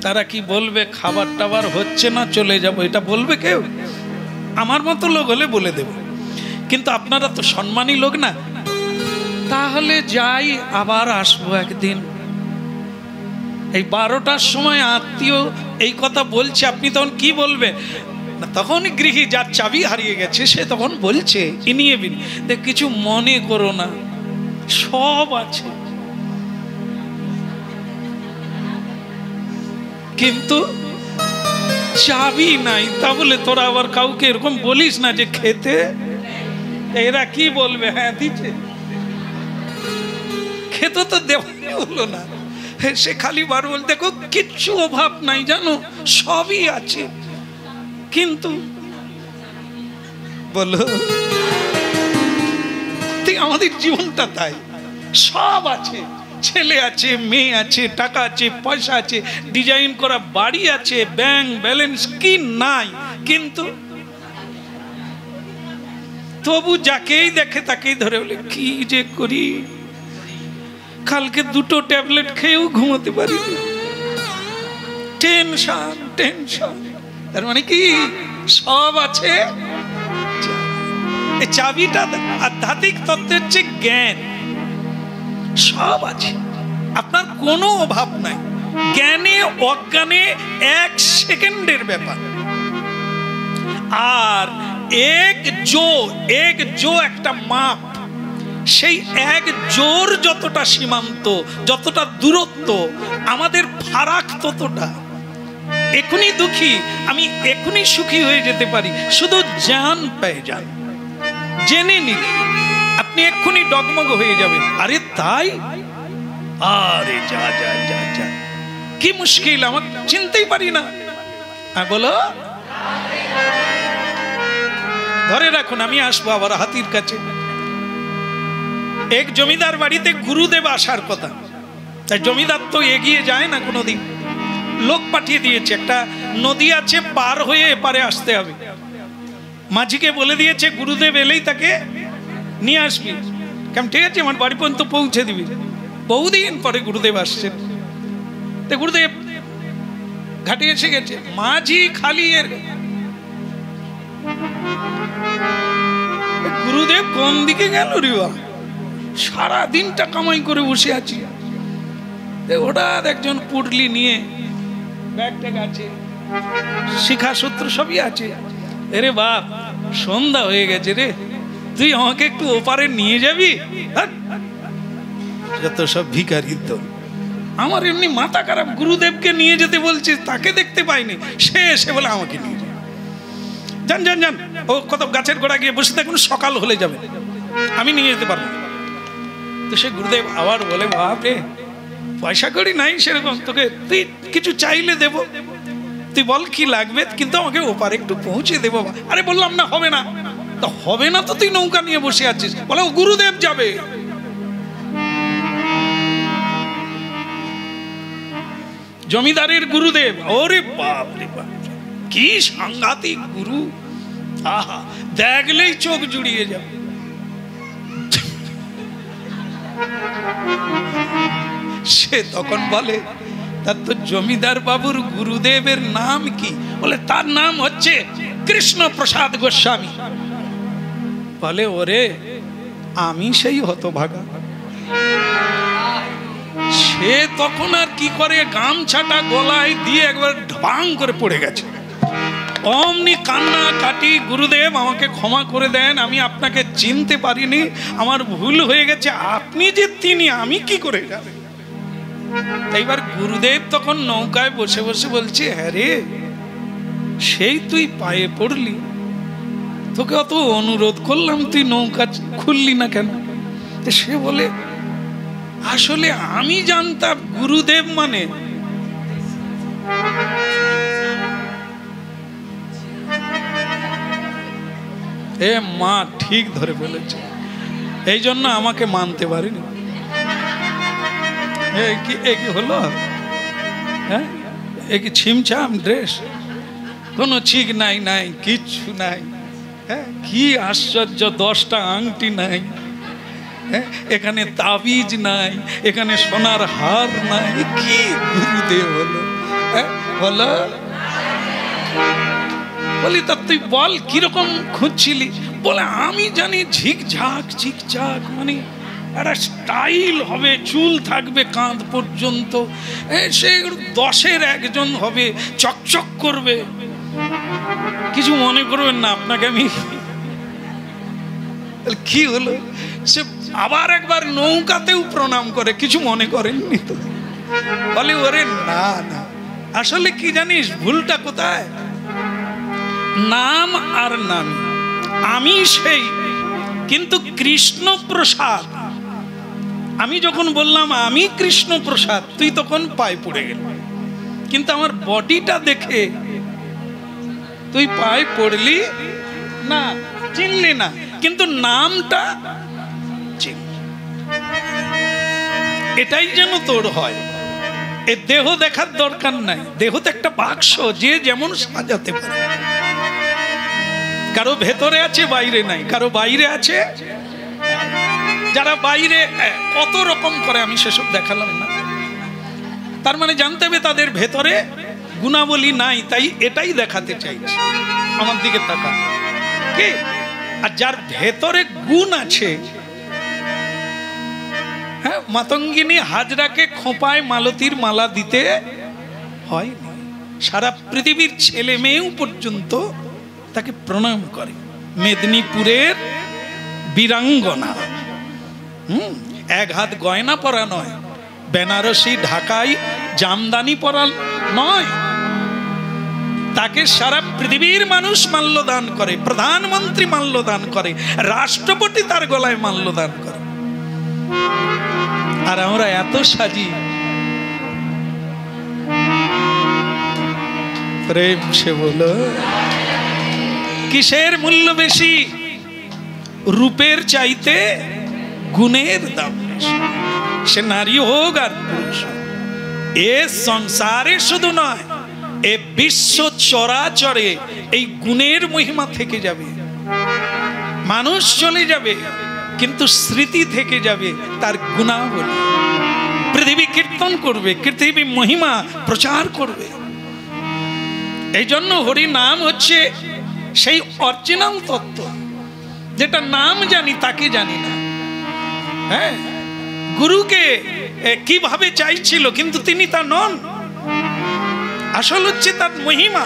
তারা কি বলবে খাবার টাবার হচ্ছে না চলে যাব, এটা বলবে কেউ? আমার মতো লোক হলে বলে দেবে, কিন্তু আপনারা তো সম্মানী লোক না, তাহলে যাই, আবার আসবো একদিন। এই 12টার সময় আত্মীয় এই কথা বলছে, আপনি তখন কি বলবেন? না, তখন গৃহী যার চাবি হারিয়ে গেছে সে তখন বলছে, ইনিয়ে বিন কিছু মনে করো না, সব আছে, কিন্তু চাবি নাই। তা বলে তোরা আবার কাউকে এরকম বলিস না যে খেতে, এরা কি বলবে? হ্যাঁ দিচ্ছে, খেতে তো দেওয়া হলো না। সে খালি বার বল, দেখো কিচ্ছু অভাব নাই জানো, সবই আছে, কিন্তু বলো ঠিক আমাদের জীবনটা তাই, সব আছে, ছেলে আছে, মেয়ে আছে, টাকা আছে, পয়সা আছে, ডিজাইন করা বাড়ি আছে, ব্যাংক ব্যালেন্স কি নাই, কিন্তু তবু যাকেই দেখে তাকেই ধরে বলে কি যে করি, কালকে 2টো ট্যাবলেট খেয়েও ঘুমাতে পারি, টেনশন টেনশন। তার মানে কি সব আছে, এই চাবিটা আধ্যাত্মিক তত্ত্বের হচ্ছে জ্ঞান, সব আছে, আপনার কোনো অভাব নাই। জ্ঞানে অজ্ঞানে 1 সেকেন্ডের ব্যাপার। আর এক জো একটা মাপ, সেই 1 জোর যতটা সীমান্ত, যতটা দূরত্ব, আমাদের ফারাক ততটা। এখনই দুঃখী আমি, এখনই সুখী হয়ে যেতে পারি, শুধু জ্ঞান পেয়ে যান, জেনে নিলে আপনি এক্ষুনি ডগমগ হয়ে যাবেন। আরে তাই, আরে যা যা যা যা, কি মুশকিল, আমার চিনতেই পারি না, বলো, ধরে রাখুন, আমি আসবো আবার হাতির কাছে। এক জমিদার বাড়িতে গুরুদেব আসার কথা, তাই জমিদার তো এগিয়ে যায় না কোনোদিন, লোক পাঠিয়ে দিয়েছে, একটা নদী আছে পার হয়ে এপারে আসতে হবে। মাঝিকে বলে দিয়েছে গুরুদেব এলেই তাকে নিয়ে আসবি। কেমন, ঠিক আছে, আমার বাড়ি পর্যন্ত পৌঁছে দিবি। বহুদিন পরে গুরুদেব আসছেন, তো গুরুদেব ঘাটে এসে গেছে, মাঝি খালি এর। গুরুদেব কোন দিকে গেল রে বা, সারা দিনটা কামাই করে বসে আছি। হঠাৎ একজন পুটলি নিয়ে, ব্যাগ ট্যাগ আছে, শিখা সূত্র সবই আছে। আরে বাপ, সন্ধ্যা হয়ে গেছে রে, তুই আমাকে একটু ওপারে নিয়ে যাবি? যত সব ভিখারি। তো আমার এমনি মাথা খারাপ, গুরুদেবকে নিয়ে যেতে বলছে, তাকে দেখতে পাইনি, সে এসে বলে আমাকে নিয়ে যাবে। যান যান যান, ও কত গাছের গোড়া গিয়ে বসে থাকুন, সকাল হলে যাবে, আমি নিয়ে যেতে পারবো। তো সে গুরুদেব আবার বলে, বাপ রে, পয়সা করি নাই সেরকম, তোকে তুই কিছু চাইলে দেব, তুই বল কি লাগবে, কিন্তু আমাকে ওপারে একটু পৌঁছে দেবো। আরে বললাম না, হবে না। তো হবে না তো তুই নৌকা নিয়ে বসে আছিস? বলে ও গুরুদেব যাবে। জমিদারের গুরুদেব, ওরে বাপ রে বাপ, কি সাংঘাতিক গুরু, আহা, দেখলেই চোখ জুড়িয়ে যাবে। সে তখন বলে, তার তো জমিদার বাবুর গুরুদেবের নাম কি? বলে তার নাম হচ্ছে কৃষ্ণ প্রসাদ গোস্বামী। বলে ওরে, আমি সেই হতভাগা। সে তখন আর কি করে, গামছাটা গলায় দিয়ে একবার ঢাং করে পড়ে গেছে। অমনি কান্না কাটি, গুরুদেব আমাকে ক্ষমা করে দেন, আমি আপনাকে চিনতে পারিনি, আমার ভুল হয়ে গেছে, আপনি যে তিনি, আমি কি করে যাবে। এইবার গুরুদেব তখন নৌকায় বসে বসে বলছে, হ্যাঁ রে, সেই তুই পায়ে পড়লি, তোকে অত অনুরোধ করলাম, তুই নৌকা খুললি না কেন? সে বলে, আসলে আমি জানতাম গুরুদেব মানে এ মা, ঠিক ধরে বলেছে, এই জন্য আমাকে মানতে পারিনি। কি হলো, হ্যাঁ, কি ছিমছাম ড্রেস, কোনো ঠিক নাই, নাই কিচ্ছু নাই, হ্যাঁ, কি আশ্চর্য, 10টা আংটি নাই, হ্যাঁ, এখানে তাবিজ নাই, এখানে সোনার হার নাই, কি গুরুদেব হলো, হ্যাঁ, বলো। বলি তা তুই বল কিরকম খুঁজছিলি? বলে আমি জানি ঝিকঝাক ঝিকঝাক, মানে একটা স্টাইল হবে, চুল থাকবে কাঁধ পর্যন্ত, সে 10-এর একজন হবে, চকচক করবে। কিছু মনে করবেন না, আপনাকে আমি কি হলো, সে আবার একবার নৌকাতেও প্রণাম করে, কিছু মনে করেননি তো? বলে ওরে না না, আসলে কি জানিস ভুলটা কোথায়, নাম আর নামি, আমি সেই, কিন্তু কৃষ্ণ প্রসাদ। আমি যখন বললাম আমি কৃষ্ণ প্রসাদ, তুই তখন পায়ে পড়ে গেল, কিন্তু আমার বডিটা দেখে তুই পায়ে পড়লি না, চিনলি না, কিন্তু নামটা চিনলি। এটাই যেন তোর হয়, এ দেহ দেখার দরকার নাই, দেহ তো একটা বাক্স, যে যেমন সাজাতে পারে, কারো ভেতরে আছে বাইরে নাই, কারো বাইরে আছে। যারা বাইরে কত রকম করে, আমি সেসব দেখালাম না, তার মানে জানতে হবে তাদের ভেতরে গুণাবলী নাই, তাই এটাই দেখাতে চাইছে। আমার দিকে তাকা, কি? আর যার ভেতরে গুণ আছে, হ্যাঁ, মাতঙ্গিনী হাজরাকে খোঁপায় মালতীর মালা দিতে হয়নি, সারা পৃথিবীর ছেলে মেয়েও পর্যন্ত তাকে প্রণাম করে। মেদিনীপুরের বীরাঙ্গনা, এক হাত গয়না পরা নয়, বেনারসি ঢাকাই জামদানি পরা নয়, তাকে সারা পৃথিবীর মানুষ মাল্যদান করে, প্রধানমন্ত্রী মাল্যদান করে, রাষ্ট্রপতি তার গলায় মাল্যদান করে। আর আমরা এত সাজি, प्रेम से बोलो। किसेर मूल्य बेशी? रूपेर चाইতে गुणेर दाम बेशी। से नारी होग আর পুরুষ। এ সংসারে শুধু নয়, এ বিশ্ব চরাচরে এই গুণের মহিমা থেকে যাবে। মানুষ চলে যাবে কিন্তু স্মৃতি থেকে যাবে তার গুণাবলী। পৃথিবী কীর্তন করবে, পৃথিবী মহিমা প্রচার করবে। এই জন্য হরি নাম হচ্ছে সেই অরিজিনাল তত্ত্ব, যেটা নাম জানি তাকে জানি না। হ্যাঁ, গুরুকে কিভাবে চাইছিল কিন্তু তিনি তা নন। আসল হচ্ছে তার মহিমা,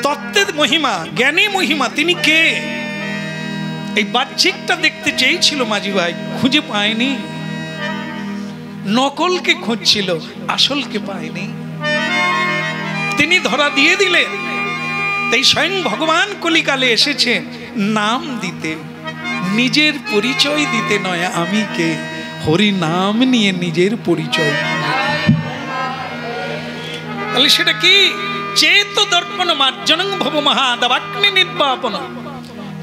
তত্ত্বের মহিমা, জ্ঞানী মহিমা। তিনি কে? এই বাহ্যিকটা দেখতে চেয়েছিল মাঝি ভাই, খুঁজে পায়নি। নকলকে খুঁজছিল, আসলকে পায়নি। তিনি ধরা দিয়ে দিলেন। তাই স্বয়ং ভগবান কলিকালে এসেছেন নাম দিতে, নিজের পরিচয় দিতে নয়। আমি কে? হরি নাম নিয়ে নিজের পরিচয়। তাহলে সেটা কি? চেত দর্পণ মার্জনং ভব মহাদাবাগ্নি নির্বাপন।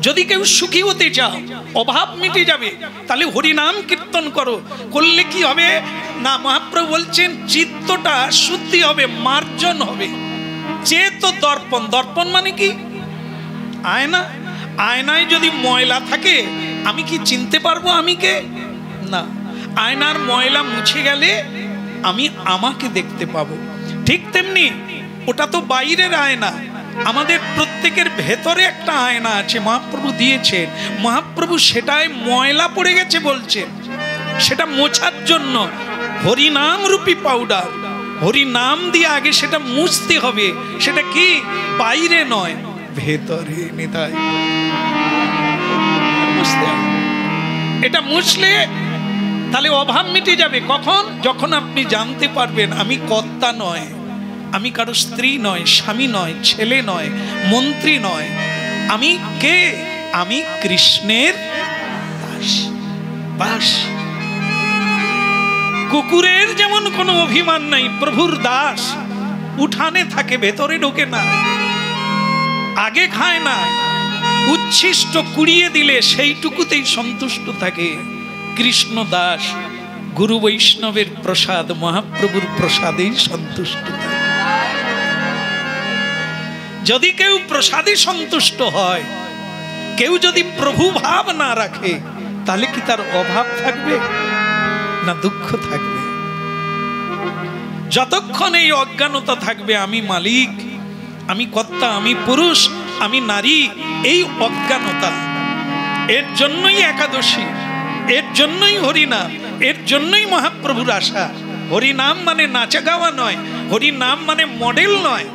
যদি কেউ সুখী হতে চাও, অভাব মিটে যাবে, তাহলে হরি নাম কীর্তন করো। করলে কি হবে না, মহাপ্রভু বলছেন চিত্তটা শুদ্ধি হবে, মার্জন হবে। চেত দর্পণ, দর্পণ মানে কি? আয়না। আয়নায় যদি ময়লা থাকে আমি কি চিনতে পারবো আমি কে? না। আয়নার ময়লা মুছে গেলে আমি আমাকে দেখতে পাবো। ঠিক তেমনি ওটা তো বাইরের আয়না, আমাদের প্রত্যেকের ভেতরে একটা আয়না আছে, মহাপ্রভু দিয়েছেন। মহাপ্রভু সেটাই ময়লা পড়ে গেছে বলছেন, সেটা মোছার জন্য হরি নাম রূপী পাউডার, হরি নাম দিয়ে আগে সেটা মুছতে হবে। সেটা কি? বাইরে নয়, ভেতরে। নিতাই এটা মুছলে তাহলে অভাব মিটে যাবে। কখন? যখন আপনি জানতে পারবেন আমি কর্তা নয়, আমি কারো স্ত্রী নয়, স্বামী নয়, ছেলে নয়, মন্ত্রী নয়। আমি কে? আমি কৃষ্ণের দাস। বাস। কুকুরের যেমন কোনো অভিমান নাই, প্রভুর দাস উঠানে থাকে, ভেতরে ঢোকে না, আগে খায় না, উচ্ছিষ্ট কুড়িয়ে দিলে সেইটুকুতেই সন্তুষ্ট থাকে। কৃষ্ণ দাস গুরু বৈষ্ণবের প্রসাদ, মহাপ্রভুর প্রসাদেই সন্তুষ্ট থাকে। যদি কেউ প্রসাদে সন্তুষ্ট হয়, কেউ যদি প্রভু ভাব না রাখে, তাহলে কি তার অভাব থাকবে না দুঃখ থাকবে? যতক্ষণ এই অজ্ঞানতা থাকবে আমি মালিক, আমি কর্তা, আমি পুরুষ, আমি নারী, এই অজ্ঞানতা, এর জন্যই একাদশী, এর জন্যই হরিনাম, এর জন্যই মহাপ্রভুর আশা। হরিনাম মানে নাচা গাওয়া নয়, হরিনাম মানে মডেল নয়,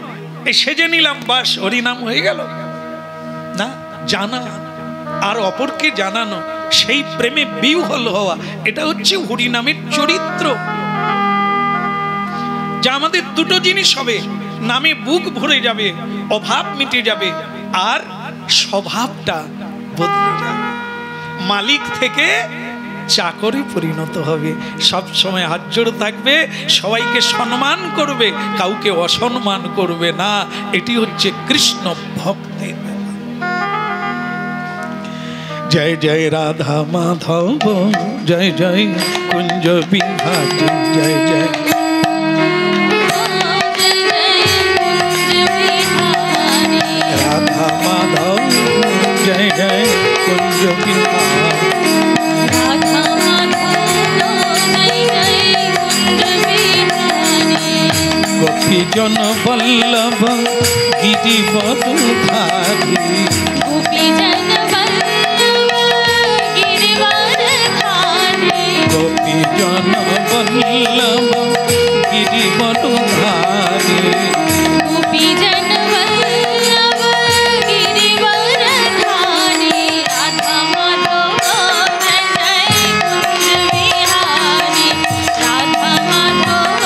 এই সেজে নিলাম বাস হরিনাম হয়ে গেল না। জানা আর অপরকে জানানো, সেই প্রেমে বিহ্বল হওয়া, এটা হচ্ছে হরিনামের চরিত্র। যা আমাদের দুটো জিনিস হবে, নামে বুক ভরে যাবে, অভাব মিটে যাবে, আর স্বভাবটা বদলে যাবে। মালিক থেকে চাকরে পরিণত হবে, সব সময় হাত জোড় থাকবে, সবাইকে সম্মান করবে, কাউকে অসম্মান করবে না। এটি হচ্ছে কৃষ্ণ ভক্তের। জয় জয় রাধা মাধব, জয় জয় কুঞ্জ বিহারী, জয় জয় রাধা মাধব, জয় জয় কুঞ্জ বিহারী। গোপী জন বল্লভ গিরিবরধারী, গোপী জন বল্লভ গিরিবরধারী, গোপী জন বল্লভ গিরিবরধারী। রাধা মাধব জয় কুঞ্জ বিহারী, রাধা মাধব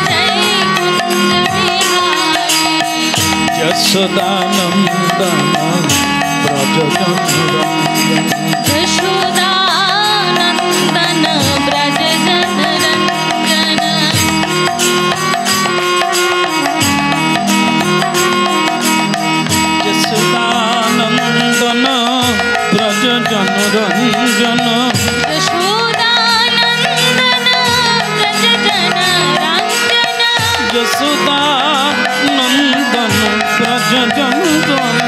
জয় কুঞ্জ বিহারী। যশোদানন্দন ব্রজ জনরঞ্জন, যশোদানন্দন ব্রজ জনরঞ্জন। যশোদা নন্দন ব্রজ জনন্দন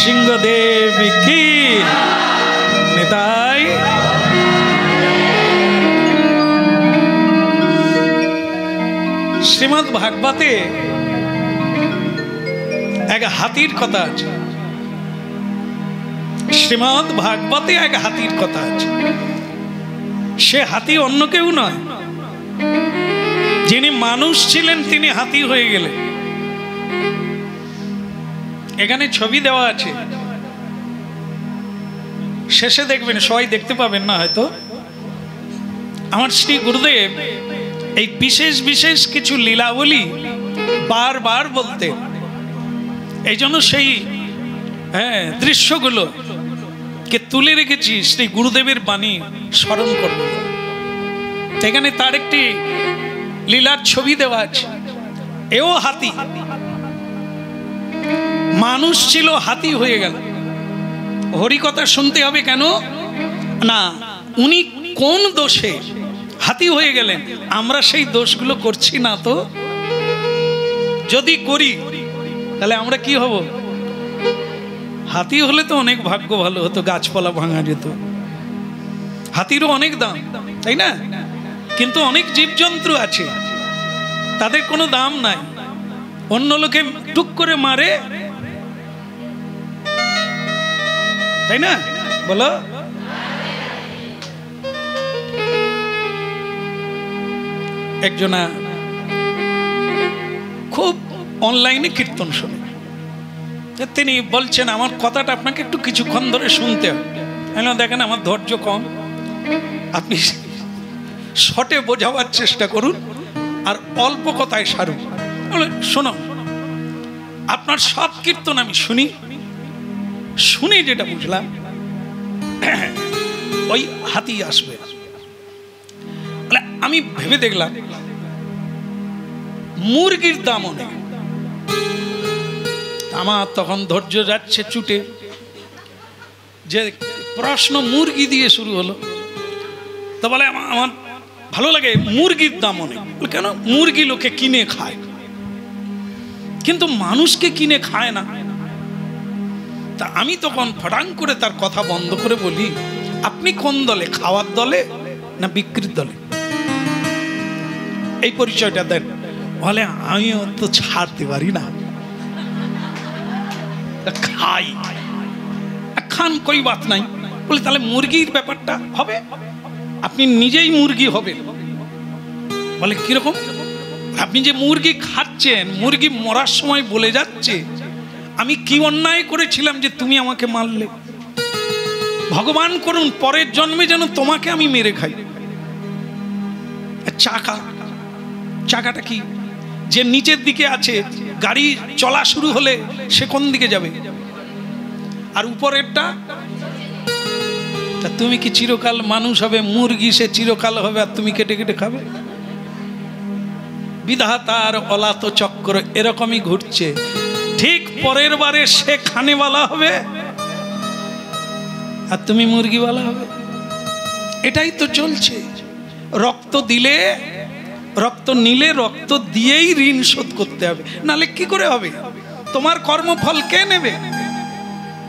সিংহদেব কি নেতাই। শ্রীমদ্ ভাগবতে এক হাতির কথা আছে। শ্রীমদ্ ভাগবতে এক হাতির কথা আছে। সে হাতি অন্য কেউ নয়, যিনি মানুষ ছিলেন তিনি হাতি হয়ে গেলেন। এখানে ছবি দেওয়া আছে, শেষে দেখবেন, সবাই দেখতে পাবেন না হয়তো। আমার শ্রী গুরুদেব এই বিশেষ বিশেষ কিছু লীলাবলী বারবার বলতে, এই জন্য সেই দৃশ্যগুলো কে তুলে রেখেছি শ্রী গুরুদেবের বাণী স্মরণ করব। এখানে তার একটি লীলার ছবি দেওয়া আছে। এও হাতি, মানুষ ছিল, হাতি হয়ে গেল। হরিকথা শুনতে হবে কেন না, উনি কোন দোষে হাতি হয়ে গেলেন, আমরা সেই দোষগুলো করছি না তো। যদি করি তাহলে আমরা কি হব? হাতি হলে তো অনেক ভাগ্য ভালো হতো, গাছপালা ভাঙা যেত। হাতিরও অনেক দাম, তাই না? কিন্তু অনেক জীবজন্তু আছে, তাদের কোনো দাম নাই। অন্য লোকে টুক করে মারে, তাই না? বলো। একজনা খুব অনলাইনে কীর্তন শোনে, তিনি বলছেন আমার কথাটা আপনাকে একটু কিছুক্ষণ ধরে শুনতে হবে। দেখেন আমার ধৈর্য কম, আপনি শর্টে বোঝাবার চেষ্টা করুন আর অল্প কথায় সারুন। শোনো, আপনার সব কীর্তন আমি শুনি, শুনে যেটা বুঝলাম ওই হাতি আসবে। আমি ভেবে দেখলাম মুরগির দাম অনেক। আমার তখন ধৈর্য যাচ্ছে চুটে, যে প্রশ্ন মুরগি দিয়ে শুরু হলো। তো বলে আমার ভালো লাগে, মুরগির দাম অনেক। কেন? মুরগি লোকে কিনে খায়, কিন্তু মানুষকে কিনে খায় না। তা আমি তখন ফটাং করে তার কথা বন্ধ করে বলি, আপনি কোন দলে, খাওয়ার দলে না বিক্রির দলে? এই পরিচয়টা দেন। বলে আমিও তো ছাড়তে পারি না, খাই, খান, কই বাত নাই। বলে তাহলে মুরগির ব্যাপারটা হবে, আপনি নিজেই মুরগি হবেন। বলে কিরকম? আপনি যে মুরগি খাচ্ছেন, মুরগি মরার সময় বলে যাচ্ছে আমি কি অন্যায় করেছিলাম যে তুমি আমাকে মারলে। ভগবান করুন পরের জন্মে যেন তোমাকে আমি মেরে খাই। চাকা, চাকাটা কি? যে নিচের দিকে আছে, গাড়ি চলা শুরু হলে সে কোন দিকে যাবে? আর উপরেরটা তা তুমি কি চিরকাল মানুষ হবে? মুরগি সে চিরকাল হবে আর তুমি কেটে কেটে খাবে? বিধাতার অলাত চক্র এরকমই ঘুরছে। ঠিক পরের বারে সে খানেওয়ালা হবে আর তুমি মুরগিওয়ালা হবে। এটাই তো চলছে। রক্ত দিলে, রক্ত নিলে রক্ত দিয়েই ঋণ শোধ করতে হবে, নালে কি করে হবে? তোমার কর্মফল কে নেবে?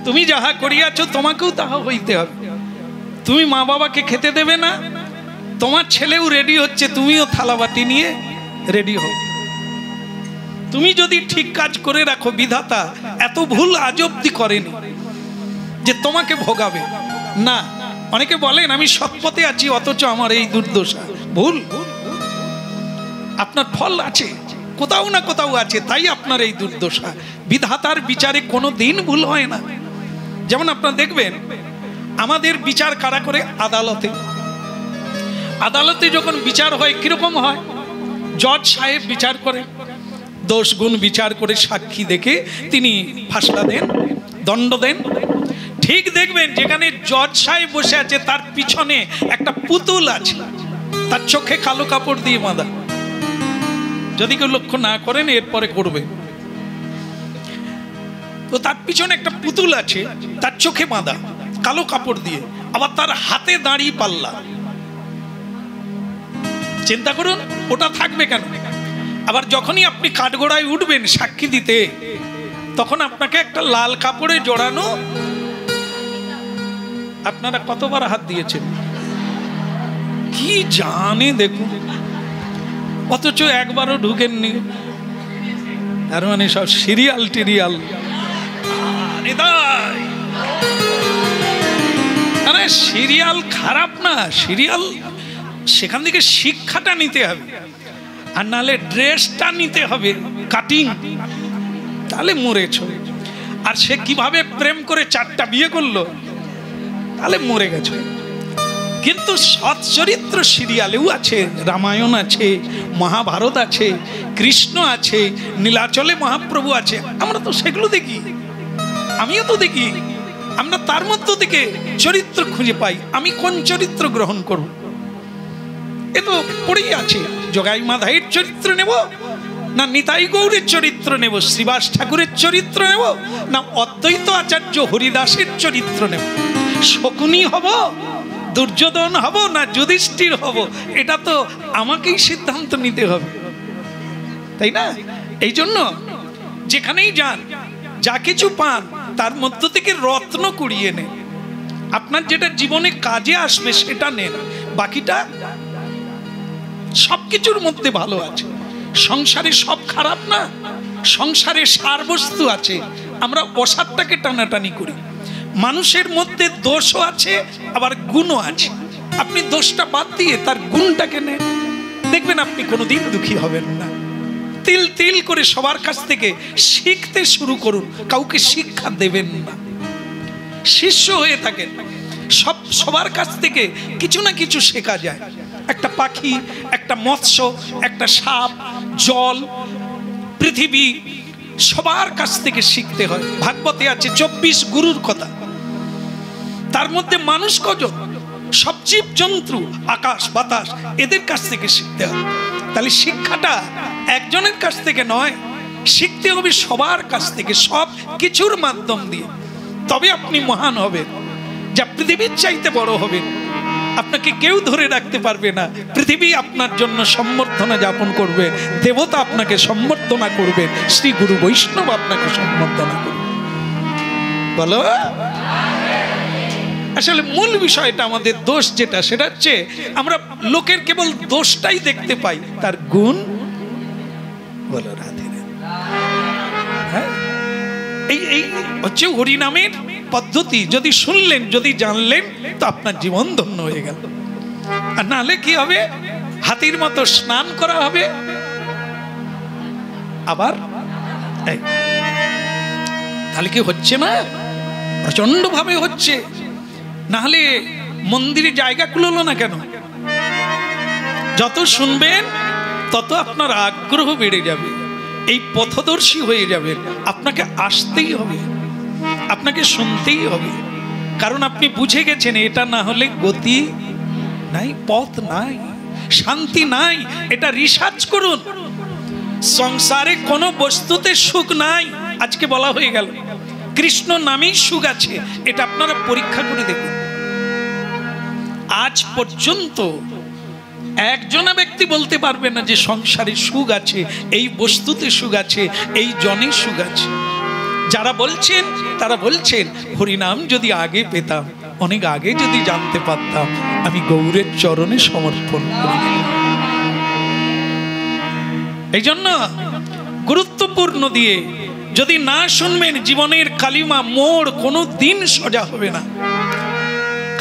তুমি যাহা করিয়াছ তোমাকেও তাহা হইতে হবে। তুমি মা বাবাকে খেতে দেবে না, তোমার ছেলেও রেডি হচ্ছে, তুমিও থালাবাটি নিয়ে রেডি হও। তুমি যদি ঠিক কাজ করে রাখো, বিধাতা এত ভুল আজ অব্দি করেনি যে তোমাকে ভোগাবে না। অনেকে বলেন আমি সৎপথে আছি অথচ আমার এই দুর্দশা। ভুল। আপনার ফল আছে, কোথাও না কোথাও আছে, তাই আপনার এই দুর্দশা। বিধাতার বিচারে কোনো দিন ভুল হয় না। যেমন আপনারা দেখবেন আমাদের বিচার কারা করে? আদালতে। আদালতে যখন বিচার হয় কিরকম হয়? জজ সাহেব বিচার করে, দোষ গুণ বিচার করে সাক্ষী দেখে তিনি ফাঁসলা দেন, দণ্ড দেন। ঠিক দেখবেন যেখানে জজ সাহেব বসে আছে তার পিছনে একটা পুতুল আছে, তার চোখে কালো কাপড় দিয়ে বাঁধা। যদি কেউ লক্ষ্য না করেন এরপরে করবে, তো তার পিছনে একটা পুতুল আছে, তার চোখে বাঁধা কালো কাপড় দিয়ে, আবার তার হাতে দাঁড়ি পাল্লা। চিন্তা করুন ওটা থাকবে কেন? আবার যখনই আপনি কাঠগড়ায় উঠবেন সাক্ষী দিতে, তখন আপনাকে একটা লাল কাপড়ে জড়ানো। আপনারা কতবার হাত দিয়েছেন কি জানে দেখুন, অথচ একবারও ঢুকেননি। তার মানে সব সিরিয়াল টিরিয়াল। আরে সিরিয়াল খারাপ না, সিরিয়াল সেখান থেকে শিক্ষাটা নিতে হবে, আর নাহলে ড্রেসটা নিতে হবে কাটিং, তাহলে মরেছ। আর সে কিভাবে প্রেম করে 4টা বিয়ে করলো, তাহলে মরে গেছে। কিন্তু সৎ চরিত্র সিরিয়ালেও আছে, রামায়ণ আছে, মহাভারত আছে, কৃষ্ণ আছে, নীলাচলে মহাপ্রভু আছে। আমরা তো সেগুলো দেখি, আমিও তো দেখি। আমরা তার মধ্য থেকে চরিত্র খুঁজে পাই, আমি কোন চরিত্র গ্রহণ করব। এ তো পড়েই আছে, জগাই মাধাইয়ের চরিত্র নেব না নিতাই গৌরের চরিত্র নেব, শ্রীবাস ঠাকুরের চরিত্র নেব না অদ্বৈত আচার্য হরিদাসের চরিত্র নেব, শকুনি হব, দুর্যোধন হব না যুধিষ্ঠির হব, এটা তো আমাকেই সিদ্ধান্ত নিতে হবে, তাই না? এই জন্য যেখানেই যান, যা কিছু পান তার মধ্য থেকে রত্ন কুড়িয়ে নেন। আপনার যেটা জীবনে কাজে আসবে সেটা নেন, বাকিটা সবকিছুর মধ্যে ভালো আছে। সংসারে সব খারাপ না, সংসারে সার বস্তু আছে, আমরা অসারটাকে টানাটানি করি। মানুষের মধ্যে দোষও আছে আবার গুণও আছে, আপনি দোষটা বাদ দিয়ে তার গুণটাকে নেন, দেখবেন আপনি কোনোদিন দুঃখী হবেন না। তিল তিল করে সবার কাছ থেকে শিখতে শুরু করুন, কাউকে শিক্ষা দেবেন না, শিষ্য হয়ে থাকেন। সবার কাছ থেকে কিছু না কিছু শেখা যায়। একটা পাখি, একটা মৎস্য, একটা সাপ, জল, পৃথিবী, সবার কাছ থেকে শিখতে হয়। ভাগবতে আছে 24 গুরুর কথা, তার মধ্যে মানুষ কজন? সব জীব জন্তু, আকাশ বাতাস, এদের কাছ থেকে শিখতে হয়। তাহলে শিক্ষাটা একজনের কাছ থেকে নয়, শিখতে হবে সবার কাছ থেকে, সব কিছুর মাধ্যম দিয়ে। তবে আপনি মহান হবেন, যা পৃথিবীর চাইতে বড় হবেন। আপনাকে কেউ ধরে রাখতে পারবে না, পৃথিবী আপনার জন্য সম্বর্ধনা যাপন করবে, দেবতা আপনাকে সম্বর্ধনা করবে, শ্রী গুরু বৈষ্ণব আপনাকে সম্বর্ধনা করবে। বলো, আসলে মূল বিষয়টা আমাদের দোষ যেটা, সেটা হচ্ছে আমরা লোকের কেবল দোষটাই দেখতে পাই, তার গুণ বলো রাধে। হ্যাঁ, এই হচ্ছে হরিনামের পদ্ধতি। যদি শুনলেন, যদি জানলেন, তো আপনার জীবন ধন্য হয়ে গেল। আর নাহলে কি হবে? হাতির মতো স্নান করা হবে, আবার তাহলে কি হচ্ছে না? প্রচন্ড ভাবে হচ্ছে। নাহলে মন্দিরে জায়গা কুলোলো না কেন? যত শুনবেন তত আপনার আগ্রহ বেড়ে যাবে, এই পথদর্শী হয়ে যাবেন। আপনাকে আসতেই হবে, আপনাকে শুনতেই হবে। কারণ আপনি বুঝে গেছেন এটা না হলে গতি নাই, পথ নাই, শান্তি নাই। এটা রিসার্চ করুন। সংসারে কোনো বস্তুতে সুখ নাই, আজকে বলা হয়ে গেল। কৃষ্ণ নামেই সুখ আছে, এটা আপনারা পরীক্ষা করে দেখুন। আজ পর্যন্ত একজন ব্যক্তি বলতে পারবে না যে সংসারে সুখ আছে, এই বস্তুতে সুখ আছে, এই জনে সুখ আছে। যারা বলছেন তারা বলছেন হরিনাম যদি আগে পেতাম, অনেক আগে যদি জানতে পারতাম, আমি গৌরের চরণে সমর্পণ করি। এই জন্য গুরুত্বপূর্ণ দিয়ে যদি না শুনবেন, জীবনের কালিমা মোড় কোনো দিন সোজা হবে না।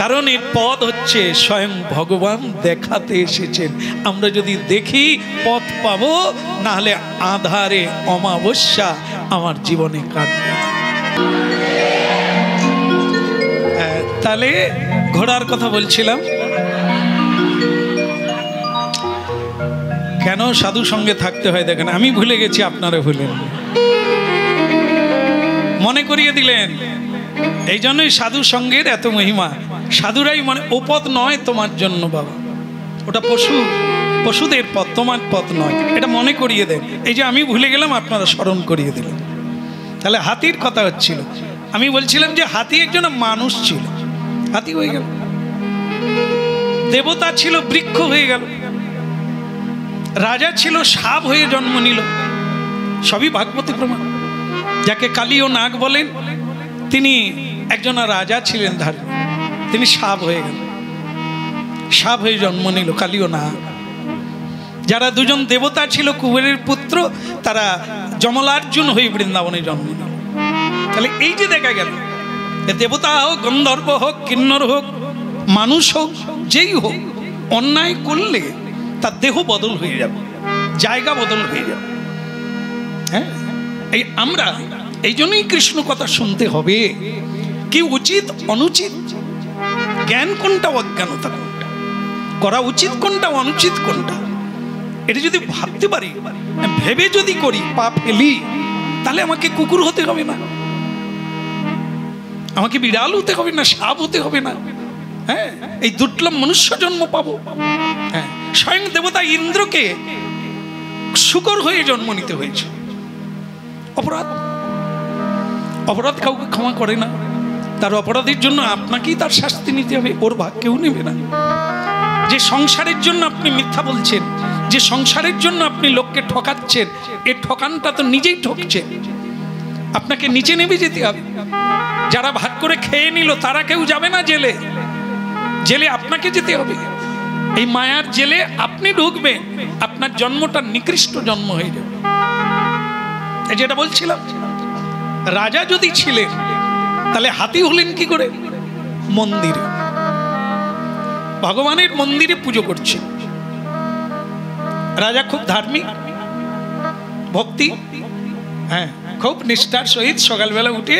কারণ এর পথ হচ্ছে স্বয়ং ভগবান দেখাতে এসেছেন। আমরা যদি দেখি পথ পাবো, না হলে আধারে অমাবস্যা আমার জীবনে কাটবে। তাহলে ঘোড়ার কথা বলছিলাম, কেন সাধু সঙ্গে থাকতে হয় দেখেন। আমি ভুলে গেছি, আপনারা ভুলেন, মনে করিয়ে দিলেন। এই জন্যই সাধু সঙ্গের এত মহিমা। সাধুরাই মানে ও পথ নয় তোমার জন্য বাবা, ওটা পশুদের পথ, তোমার পথ নয়, এটা মনে করিয়ে দেন। এই যে আমি ভুলে গেলাম, আপনারা স্মরণ করিয়ে দিলেন। তাহলে হাতির কথা হচ্ছিল। আমি বলছিলাম যে হাতি একজন মানুষ ছিল, হাতি হয়ে গেল। দেবতা ছিল, বৃক্ষ হয়ে গেল। রাজা ছিল, সাপ হয়ে জন্ম নিল। সবই ভাগবতী প্রমাণ। যাকে কালী ও নাগ বলেন, তিনি একজন রাজা ছিলেন ধার্মিক, তিনি সাপ হয়ে গেল, সাপ হয়ে জন্ম নিল, কালী ও নাগ। যারা দুজন দেবতা ছিল, কুবেরের পুত্র, তারা যমলার্জুন হয়ে বৃন্দাবনে জন্ম নিল। তাহলে এই যে দেখা গেল, দেবতা হোক, গন্ধর্ব হোক, কিন্নর হোক, মানুষ হোক, যেই হোক, অন্যায় করলে তার দেহ বদল হয়ে যাবে, জায়গা বদল হয়ে যাবে। হ্যাঁ, এই আমরা এই জন্যই কৃষ্ণ কথা শুনতে হবে। কি উচিত অনুচিত, জ্ঞান কোনটা, অজ্ঞানতা কোনটা, করা উচিত কোনটা, অনুচিত কোনটা, এটা যদি ভাবতে পারি, ভেবে যদি করি, পা ফেলি, তাহলে আমাকে কুকুর হতে হবে না, আমাকে বিড়াল হতে হবে না, সাপ হতে হবে না। হ্যাঁ, এই দুর্লভ মনুষ্য জন্ম পাবো। হ্যাঁ, স্বয়ং দেবতা ইন্দ্রকে শূকর হয়ে জন্ম নিতে হয়েছে। অপরাধ, অপরাধ কাউকে ক্ষমা করে না। তার অপরাধের জন্য আপনাকেই তার শাস্তি নিতে হবে, ওর ভাগ কেউ নেবে না। যে সংসারের জন্য আপনি মিথ্যা বলছেন, যে সংসারের জন্য আপনি লোককে ঠকাচ্ছেন, এই ঠকানটা তো নিজেই ঠকছেন। আপনাকে নিচে নেমে যেতে হবে। যারা ভাগ করে খেয়ে নিল, তারা কেউ যাবে না জেলে, জেলে আপনাকে যেতে হবে। এই মায়ার জেলে আপনি ঢুকবেন, আপনার জন্মটা নিকৃষ্ট জন্ম হয়ে যাবে। যেটা বলছিলাম, রাজা যদি ছিলেন, তাহলে হাতি হলেন কি করে? মন্দিরে, ভগবানের মন্দিরে পুজো করছে। রাজা খুব ধার্মিক, ভক্তি, হ্যাঁ, খুব নিষ্ঠার সহিত সকালবেলা উঠে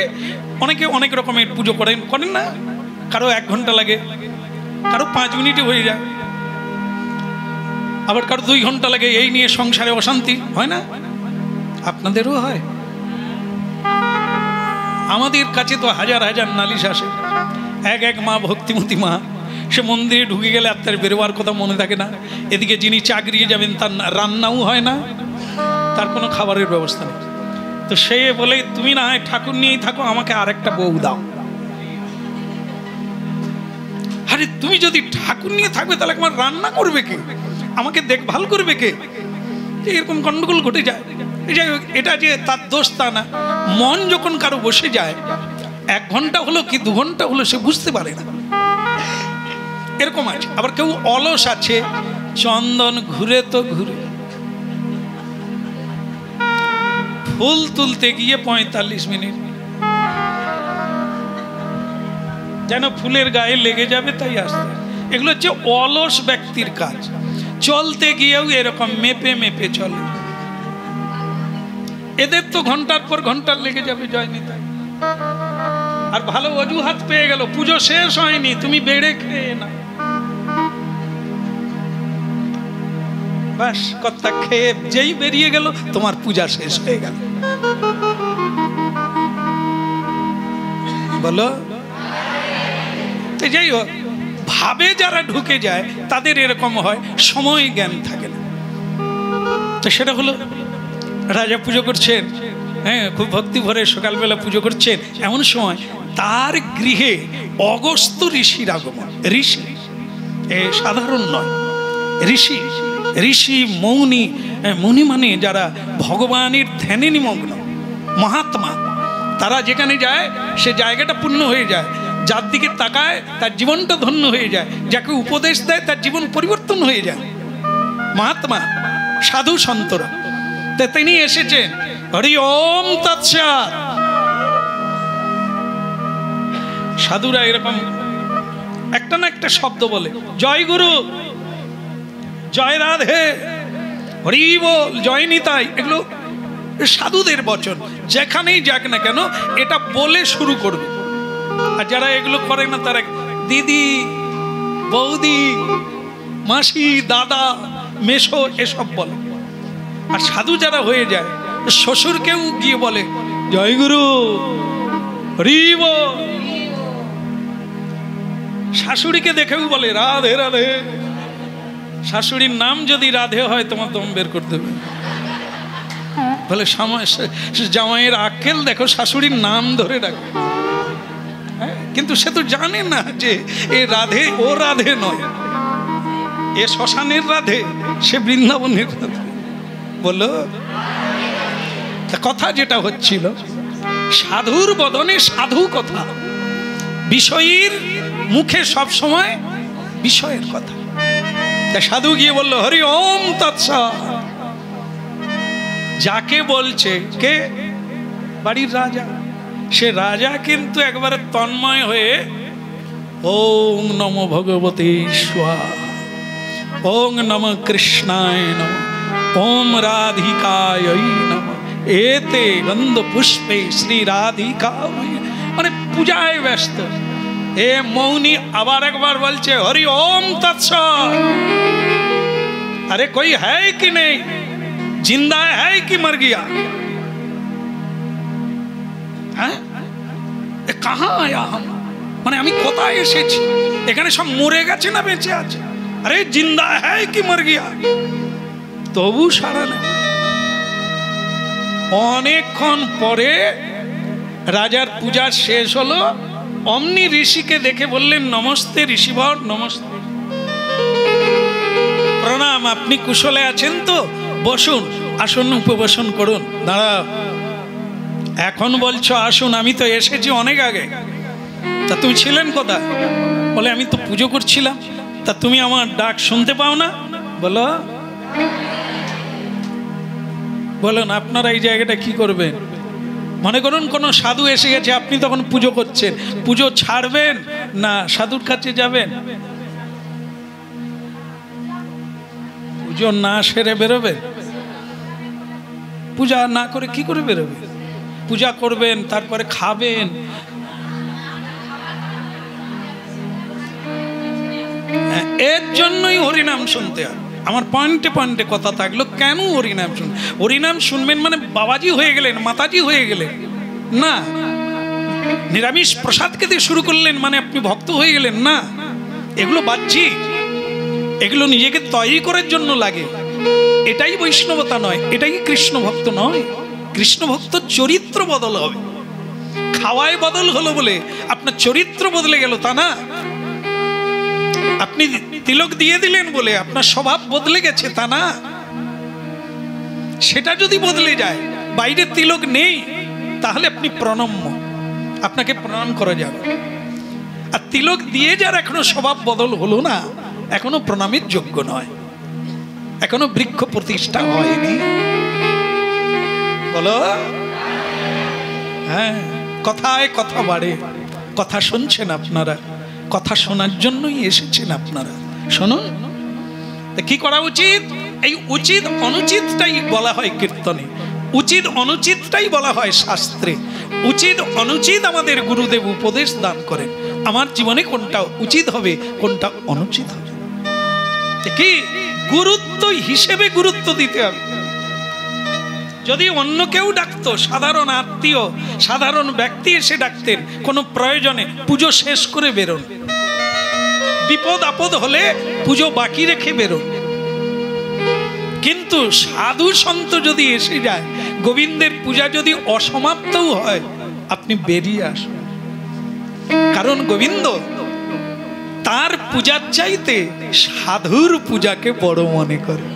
অনেকে অনেক রকমের পুজো করেন, করেন না? কারো 1 ঘন্টা লাগে, কারো 5 মিনিটে হয়ে যায়, আবার কারো 2 ঘন্টা লাগে। এই নিয়ে সংসারে অশান্তি হয় না? আপনাদেরও হয়। আমাদের কাছে তো হাজার হাজার নালিশ আসে। এক মা, ভক্তিমতী মা, সে মন্দিরে ঢুকে গেলে আর তার বেরোবার কথা মনে থাকে না। এদিকে যিনি চাকরি যাবেন, তার রান্নাও হয় না, তার কোনো খাবারের ব্যবস্থা নেই। তো সে বলে, তুমি না হয় ঠাকুর নিয়েই থাকো, আমাকে আরেকটা বউ দাও। আরে তুমি যদি ঠাকুর নিয়ে থাকবে, তাহলে আমার রান্না করবে কে, আমাকে দেখভাল করবে কে? এরকম গন্ডগোল ঘটে যায়। এটা যে তার দোষ তা না। মন যখন কারো বসে যায়, 1 ঘন্টা হলো কি 2 ঘন্টা হলো, সে বুঝতে পারে না। এরকম আছে। আবার কেউ অলস আছে, চন্দন ঘুরে তো ঘুরে, ফুল তুলতে গিয়ে 45 মিনিট, যেন ফুলের গায়ে লেগে যাবে তাই আসতে। এগুলো হচ্ছে অলস ব্যক্তির কাজ। চলতে গিয়েও এরকম মেপে মেপে চলে। এদের তো ঘন্টার পর ঘন্টা লেগে যাবে জয়নিতা। আর ভালো অজুহাত পেয়ে গেল, পুজো শেষ হয়নি, তুমি বেড়ে খেয়ে না, বাস কথা খেয়ে যেই বেরিয়ে গেল, তোমার পূজা শেষ হয়ে গেল। বলো যাই হোক, ভাবে যারা ঢুকে যায় তাদের এরকম হয়, সময় জ্ঞান থাকে না। তো সেটা হলো রাজা পুজো করছেন, হ্যাঁ, খুব ভক্তি ভরে সকালবেলা পুজো করছেন। এমন সময় তার গৃহে অগস্ত্য ঋষির আগমন। ঋষি সাধারণ নয়, ঋষি। ঋষি মৌনি, মৌনি মানে যারা ভগবানের ধ্যানে নিমগ্ন, মহাত্মা। তারা যেখানে যায় সে জায়গাটা পূর্ণ হয়ে যায়, যার দিকে তাকায় তার জীবনটা ধন্য হয়ে যায়, যাকে উপদেশ দেয় তার জীবন পরিবর্তন হয়ে যায়। মহাত্মা, সাধু সন্তরা। তো তিনি এসেছেন, হরি ওম তৎসৎ। সাধুরা এরকম একটা না একটা শব্দ বলে, জয় গুরু, জয় রাধে, হরি বল, জয় নিতাই। এগুলো সাধুদের বচন, যেখানেই যাক না কেন এটা বলে শুরু করবে। আর যারা এগুলো করে না তারা দিদি, বৌদি, মাসি, দাদা, মেশো এসব বলে। আর সাধু যারা হয়ে যায়, শ্বশুরকেও গিয়ে বলে জয় গুরু, হরি বল। শাশুড়িকে দেখেও বলে রাধে রাধে। শাশুড়ির নাম যদি রাধে হয় তোমার দম বের করতে হবে। বলে জামাইয়ের আক্কেল দেখো, শাশুড়ির নাম ধরে ডাকে। কিন্তু সে তো জানে না যে এ রাধে, ও রাধে নয়, এ শ্মশানের রাধে, সে বৃন্দাবনের রাধে। বলো কথা যেটা হচ্ছিল, সাধুর বদনে সাধু কথা, বিষয়ীর মুখে সব সময় বিষয়ের কথা। সাধু গিয়ে বলল হরি ওম তৎসৎ। যাকে বলছে কে? বাড়ির রাজা। সে রাজা কিন্তু একবারে তন্ময় হয়ে ওম নমো ভগবতে স্বাহা, ওম নমঃ কৃষ্ণায় নমঃ, ওম রাধিকায় নমঃ, এতে গন্ধ পুষ্পে শ্রী রাধিকা। মানে পূজায় ব্যস্ত। এ মৌনি আবার একবার বলছে হরি ওম তৎসৎ। अरे कोई है कि नहीं, जिंदा है कि मर गया? कहाँ आया हम, মানে আমি কোথায় এসেছি? এখানে সব মরে গেছে না বেঁচে আছে? আরে জিন্দা है कि मर गया? তবু সারা নেই। অনেকক্ষণ পরে রাজার পূজা শেষ হলো। অমনি ঋষিকে দেখে বললেন নমস্তে ঋষিবর, নমস্তে, প্রণাম, আপনি কুশলে আছেন তো? বসুন, আসুন, উপবেশন করুন। দাঁড়াও, এখন বলছো আসুন, আমি তো এসেছি অনেক আগে। তা তুমি ছিলেন কোথায়? বলে আমি তো পুজো করছিলাম। তা তুমি আমার ডাক শুনতে পাও না? বলো, বলুন আপনারা এই জায়গাটা কি করবেন? মনে করুন কোনো সাধু এসে গেছে, আপনি তখন পুজো করছেন, পুজো ছাড়বেন না সাধুর কাছে যাবেন? পুজো না সেরে বেরোবেন? পূজা না করে কি করে বেরোবে? পূজা করবেন, তারপরে খাবেন। এর জন্যই হরিনাম শুনতে হয়। আমার পয়েন্টে পয়েন্টে কথা থাকলো, কেন হরিনাম শুন? হরিনাম শুনবেন মানে বাবাজি হয়ে গেলেন, মাতাজি হয়ে গেলেন না। নিরামিষ প্রসাদ খেতে শুরু করলেন মানে আপনি ভক্ত হয়ে গেলেন না। এগুলো বাহ্যিক, এগুলো নিজেকে তৈরি করার জন্য লাগে। এটাই বৈষ্ণবতা নয়, এটাই কৃষ্ণ ভক্ত নয়। কৃষ্ণ ভক্ত চরিত্র বদল হবে। খাওয়ায় বদল হলো বলে আপনার চরিত্র বদলে গেল তা না। আপনি তিলক দিয়ে দিলেন বলে আপনার স্বভাব বদলে গেছে তা না। সেটা যদি বদলে যায়, বাইরে তিলক নেই, তাহলে আপনি প্রণম্য, আপনাকে প্রণাম করা যাবে। আর তিলক দিয়ে যার এখনো স্বভাব বদল হলো না, এখনো প্রণামের যোগ্য নয়, এখনো বৃক্ষ প্রতিষ্ঠা হয়নি। বলো, হ্যাঁ, কথায় কথা বাড়ে। কথা শুনছেন আপনারা, কথা শোনার জন্যই এসেছেন আপনারা। শুনুন, কি করা উচিত? এই উচিত অনুচিতটাই বলা হয় কীর্তনে, উচিত অনুচিতটাই বলা হয় শাস্ত্রে। উচিত অনুচিত আমাদের গুরুদেব উপদেশ দান করেন। আমার জীবনে কোনটা উচিত হবে, কোনটা অনুচিত হবে, কি গুরুত্ব হিসেবে গুরুত্ব দিতে হবে। যদি অন্য কেউ ডাকতো, সাধারণ আত্মীয়, সাধারণ ব্যক্তি এসে ডাকতেন কোনো প্রয়োজনে, পুজো শেষ করে বেরোন, বিপদ আপদ হলে পুজো বাকি রেখে বেরোন। কিন্তু সাধু সন্ত যদি এসে যায়, গোবিন্দের পূজা যদি অসমাপ্তও হয়, আপনি বেরিয়ে আসুন। কারণ গোবিন্দ তার পূজার চাইতে সাধুর পূজাকে বড় মনে করে।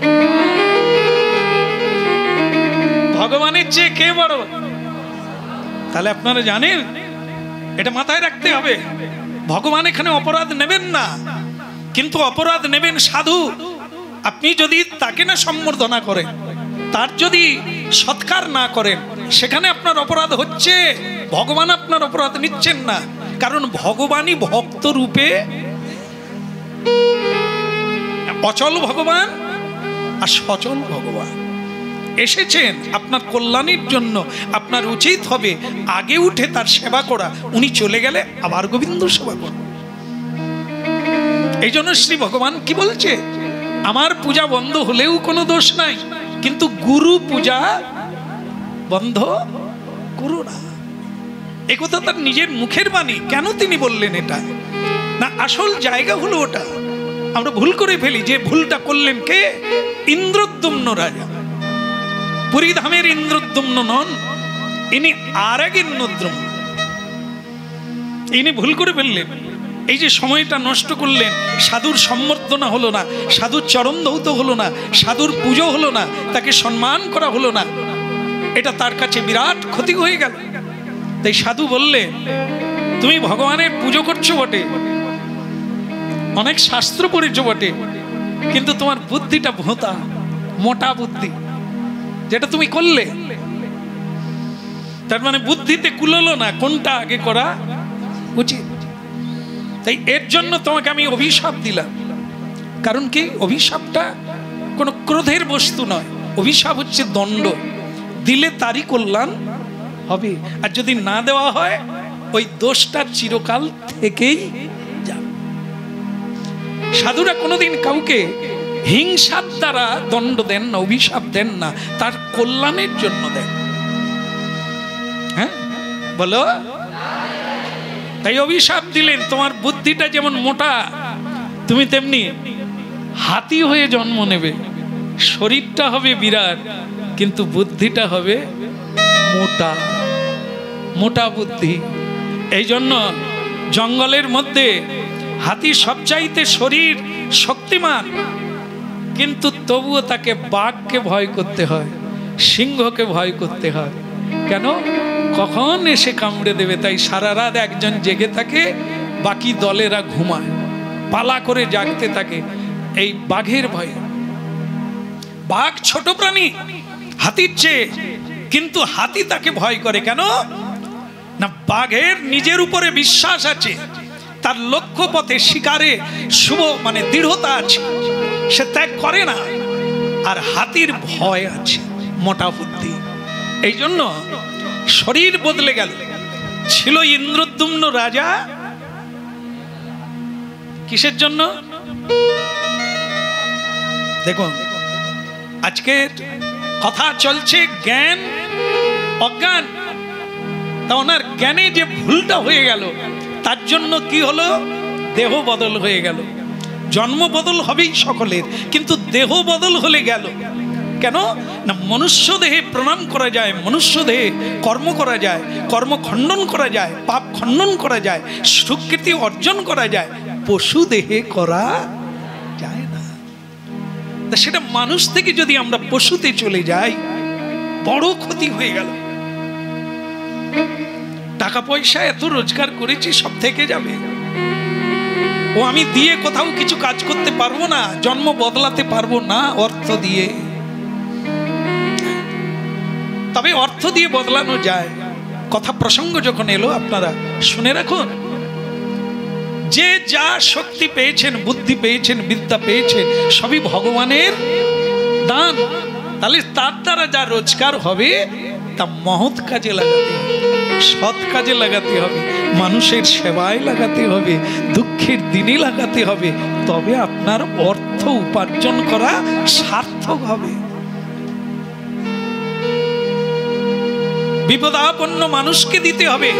ভগবানের চেয়ে কে বড়? তাহলে আপনারা জানেন, এটা মাথায় রাখতে হবে। ভগবান এখানে অপরাধ নেবেন না, কিন্তু অপরাধ নেবেন সাধু। আপনি যদি তাকে না সম্বর্ধনা করেন, তার যদি সৎকার না করেন, সেখানে আপনার অপরাধ হচ্ছে। ভগবান আপনার অপরাধ নিচ্ছেন না, কারণ ভগবানই ভক্ত রূপে অচল ভগবান আর সচল ভগবান এসেছেন আপনার কল্যাণের জন্য। আপনার উচিত হবে আগে উঠে তার সেবা করা। উনি চলে গেলে আবার গোবিন্দ সেবা করা। এই জন্য শ্রী ভগবান কি বলছে, আমার পূজা বন্ধ হলেও কোনো দোষ নাই, কিন্তু গুরু পূজা বন্ধ করো না। এ কথা তার নিজের মুখের বাণী। কেন তিনি বললেন এটা? না, আসল জায়গা হলো ওটা। আমরা ভুল করে ফেলি। যে ভুলটা করলেন কে? ইন্দ্রদ্যুম্ন রাজা। পুরীধামের ইন্দ্রদ্যুম্ন নন, ইনি আর এক ইন্দ্রদ্যুম্ন। ইনি ভুল করে ফেললেন। এই যে সময়টা নষ্ট করলেন, সাধুর সম্বর্ধনা হলো না, সাধুর চরণ ধৌত হলো না, সাধুর পুজো হলো না, তাকে সম্মান করা হলো না, এটা তার কাছে বিরাট ক্ষতি হয়ে গেল। তাই সাধু বললে, তুমি ভগবানের পুজো করছো বটে, অনেক শাস্ত্র পড়েছো বটে, কিন্তু তোমার বুদ্ধিটা ভোঁতা, মোটা বুদ্ধি যেটা তুমি করলে, তার মানে বুদ্ধিতে কুলোলো না কোনটা আগে করা উচিত। তাই এর জন্য তোমাকে আমি অভিশাপ দিলাম। কারণ কি? অভিশাপটা কোনো ক্রোধের বস্তু নয়, অভিশাপ হচ্ছে দণ্ড। দিলে তারই কল্যাণ হবে, আর যদি না দেওয়া হয় ওই দোষটা চিরকাল থেকেই যাবে। সাধুরা কোনোদিন কাউকে হিংসার দ্বারা দণ্ড দেন না, অভিশাপ দেন না, তার কল্যাণের জন্য দেন। হ্যাঁ বলো। তাই অভিশাপ দিলেন, তোমার বুদ্ধিটা যেমন মোটা, তুমি তেমনি হাতি হয়ে জন্ম নেবে। শরীরটা হবে বিরাট, কিন্তু বুদ্ধিটা হবে মোটা, মোটা বুদ্ধি। এই জন্য জঙ্গলের মধ্যে হাতি সবচাইতে শরীর শক্তিমান, কিন্তু তবুও তাকে বাঘকে ভয় করতে হয়, সিংহকে ভয় করতে হয়। কেন? কখন এসে কামড়ে দেবে। তাই সারা রাত একজন জেগে থাকে, বাকি দলেরা ঘুমায়, পালা করে জাগতে থাকে এই বাঘের ভয়ে। বাঘ ছোট প্রাণী হাতির চেয়ে, কিন্তু হাতি তাকে ভয় করে। কেন না? বাঘের নিজের উপরে বিশ্বাস আছে, তার লক্ষ্য পথে শিকারে শুভ মানে দৃঢ়তা আছে, সে ত্যাগ করে না। আর হাতির ভয় আছে, মোটা বুদ্ধি। এই জন্য শরীর বদলে গেল। ছিল ইন্দ্রদ্যুম্ন রাজা, কিসের জন্য? দেখুন, আজকের কথা চলছে জ্ঞান অজ্ঞান। তা ওনার জ্ঞানে যে ভুলটা হয়ে গেল, তার জন্য কি হলো? দেহ বদল হয়ে গেল। জন্ম বদল হবেই সকলের, কিন্তু দেহ বদল হলে গেল কেন না? মনুষ্য দেহে প্রণাম করা যায়, মনুষ্য দেহে কর্ম করা যায়, কর্ম খণ্ডন করা যায়, পাপ খণ্ডন করা যায়, সুকৃতি অর্জন করা যায়, পশু দেহে করা যায় না। তা সেটা মানুষ থেকে যদি আমরা পশুতে চলে যাই, বড় ক্ষতি হয়ে গেল। টাকা পয়সা এত রোজগার করেছি, সব থেকে যাবে। ও আমি দিয়ে কোথাও কিছু কাজ করতে পারবো না, জন্ম বদলাতে পারবো না অর্থ দিয়ে। তবে অর্থ দিয়ে বদলানো যায়। কথা প্রসঙ্গ যখন এলো, আপনারা শুনে রাখুন। যে যা শক্তি পেয়েছেন, বুদ্ধি পেয়েছেন, বিদ্যা পেয়েছেন, সবই ভগবানের দান। তাহলে তার দ্বারা যা রোজগার হবে তা মহৎ কাজে লাগাতে হবে, সৎ কাজে লাগাতে হবে, মানুষের সেবায় লাগাতে হবে, দুঃখের দিনে লাগাতে হবে। তবে আপনার অর্থ উপার্জন করা সার্থক হবে। বিপদাপন্ন মানুষকে দিতে হবে,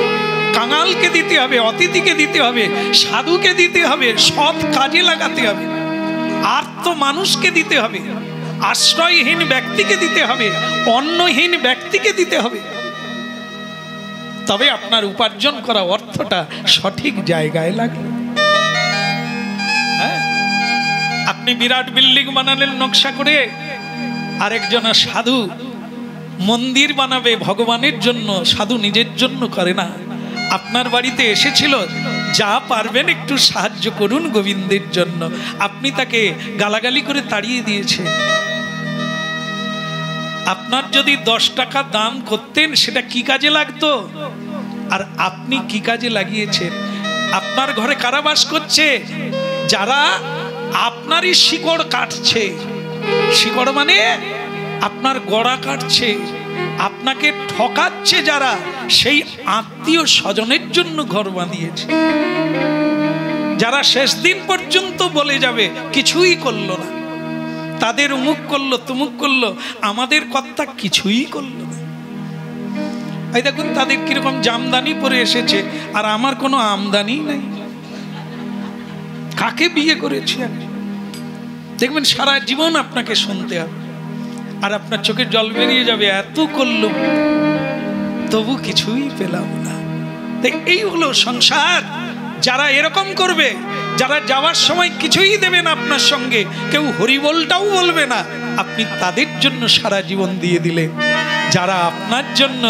কাঙালকে দিতে হবে, অতিথিকে দিতে হবে, সাধুকে দিতে হবে, সৎ কাজে লাগাতে হবে, আর্ত মানুষকে দিতে হবে, আশ্রয়হীন ব্যক্তিকে দিতে হবে, অন্নহীন ব্যক্তিকে দিতে হবে। তবে আপনার উপার্জন করা অর্থটা সঠিক জায়গায় লাগবে। হ্যাঁ, আপনি বিরাট বিল্ডিং বানালেন নকশা করে, আরেকজনা সাধু মন্দির বানাবে ভগবানের জন্য, সাধু নিজের জন্য করে না। আপনার বাড়িতে এসেছিল, যা পারবেন একটু সাহায্য করুন গোবিন্দের জন্য, আপনি তাকে গালাগালি করে তাড়িয়ে দিয়েছেন। আপনার যদি 10 টাকা দান করতেন, সেটা কি কাজে লাগতো? আর আপনি কি কাজে লাগিয়েছেন? আপনার ঘরে কারা বাস করছে? যারা আপনারই শিকড় কাটছে। শিকড় মানে আপনার গড়া কাটছে, আপনাকে ঠকাচ্ছে যারা, সেই আত্মীয় স্বজনের জন্য ঘর বাঁধিয়েছে। যারা শেষ দিন পর্যন্ত বলে যাবে কিছুই করলো না, তাদের অমুক করলো তুমুক করলো, আমাদের কর্তা কিছুই করলো না। এই দেখুন তাদের কিরকম জামদানি পরে এসেছে, আর আমার কোনো আমদানি নাই। কাকে বিয়ে করেছি আমি? দেখবেন সারা জীবন আপনাকে শুনতে হবে, আর আপনার চোখে জল বেরিয়ে যাবে, এত করলুম তবু কিছুই পেলাম না। এই হলো সংসার। যারা এরকম করবে, যারা যাওয়ার সময় কিছুই দেবে না আপনার সঙ্গে, কেউ হরিবলটাও বলবে না, আপনি তাদের জন্য সারা জীবন দিয়ে দিলেন। যারা আপনার জন্য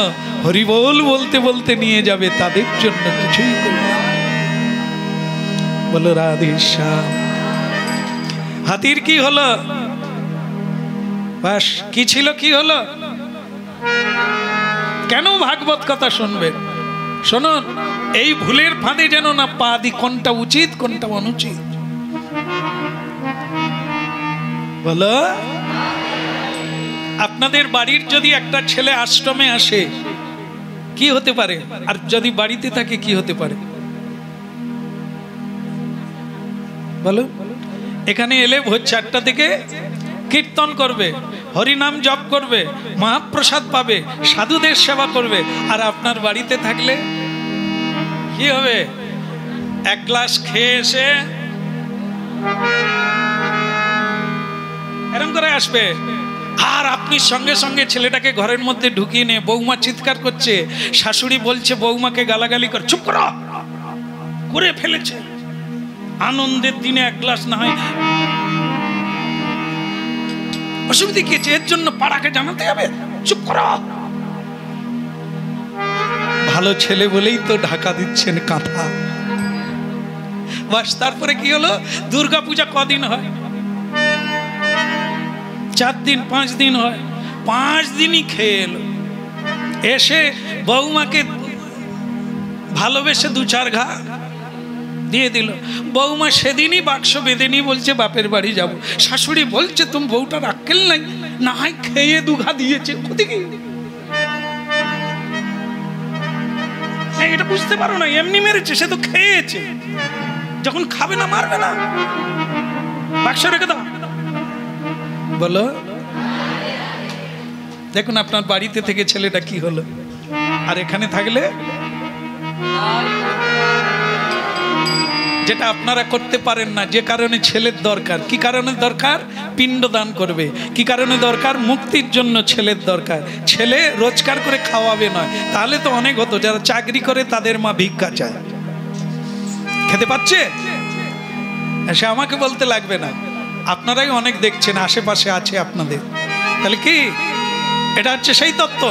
হরিবল বলতে বলতে নিয়ে যাবে, তাদের জন্য কিছুই করবে না। বলো রাধে শ্যাম। হাতির কি হলো? বাস কি ছিল, কি হলো? কেন ভাগবত কথা শুনবেন? শুনুন, এই ভুলের ফাঁদে যেন না পা দি, কোনটা উচিত কোনটা অনুচিত। বলো, আপনাদের বাড়ির যদি একটা ছেলে আশ্রমে আসে, কি হতে পারে? আর যদি বাড়িতে থাকে কি হতে পারে? বলো। এখানে এলে ভোর 4টা থেকে কীর্তন করবে, হরিনাম জপ করবে, মহাপ্রসাদ পাবে, সাধুদের সেবা করবে। আর আপনার বাড়িতে থাকলে কি হবে? 1 গ্লাস খেয়ে এসে এরকম করে আসবে, আর আপনি সঙ্গে সঙ্গে ছেলেটাকে ঘরের মধ্যে ঢুকিয়ে নিয়ে, বৌমা চিৎকার করছে, শাশুড়ি বলছে বৌমাকে গালাগালি কর, চুপ করো, করে ফেলেছে। আনন্দের দিনে 1 গ্লাস না হয়, অসুবিধা কি? এর জন্য পাড়াকে জানাতে হবে? চুপ করো। ভালো ছেলে বলেই তো ঢাকা দিচ্ছেন কাঁথা। বাস, তারপরে কি হলো? দুর্গা পূজা কদিন হয়? 4 দিন 5 দিন হয়। 5 দিনই খেয়ে এলো, এসে বৌমাকে ভালোবেসে 2-4 ঘা দিয়ে দিল। বৌমা সেদিনই বাক্স বেঁধে নিয়ে বলছে বাপের বাড়ি যাব। শাশুড়ি বলছে তুমি বউটার আক্কেল নাই, না হয় খেয়ে 2 ঘা দিয়েছে, ওদিকে এটা বুঝতে পারো না, এমনি মেরেছে, সে তো খেয়েছে। যখন খাবে না মারবে না, বাক্স রেখে দাও। বলো, দেখুন আপনার বাড়িতে থেকে ছেলেটা কি হলো, আর এখানে থাকলে যেটা আপনারা করতে পারেন না, যে কারণে ছেলের দরকার। কি কারণে দরকার? পিণ্ডদান করবে। কি কারণে দরকার? মুক্তির জন্য ছেলের দরকার। ছেলে রোজগার করে খাওয়াবে নয়, তাহলে তো অনেক হতো। যারা চাকরি করে তাদের মা ভিক্ষা চায়, খেতে পাচ্ছে, সে আমাকে বলতে লাগবে না। আপনারাই অনেক দেখছেন, আশেপাশে আছে আপনাদের। তাহলে কি এটা হচ্ছে সেই তত্ত্ব?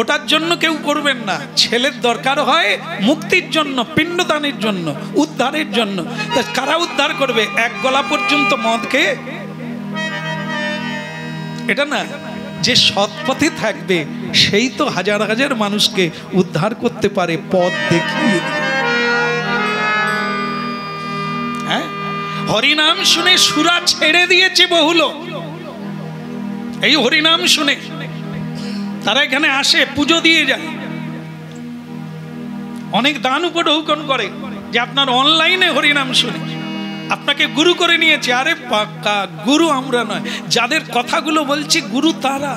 ওটার জন্য কেউ করবেন না। ছেলের দরকার হয় মুক্তির জন্য, পিণ্ডদানের জন্য, উদ্ধারের জন্য। তা কারা উদ্ধার করবে? 1 গলা পর্যন্ত মদ খেয়ে? এটা না, যে সৎ পথে থাকবে সেই তো হাজার হাজার মানুষকে উদ্ধার করতে পারে, পথ দেখিয়ে। হ্যাঁ, হরিনাম শুনে সুরা ছেড়ে দিয়েছে বহু লোক। এই হরিনাম শুনে তারা এখানে আসে, পুজো দিয়ে যায়, অনেক দান উপঢৌকন করে যে আপনার অনলাইনে হরিনাম শুনে। আপনাকে গুরু করে নিয়েছে। আরে পাক্কা গুরু আমরা নয়, যাদের কথাগুলো বলছি গুরু তারা,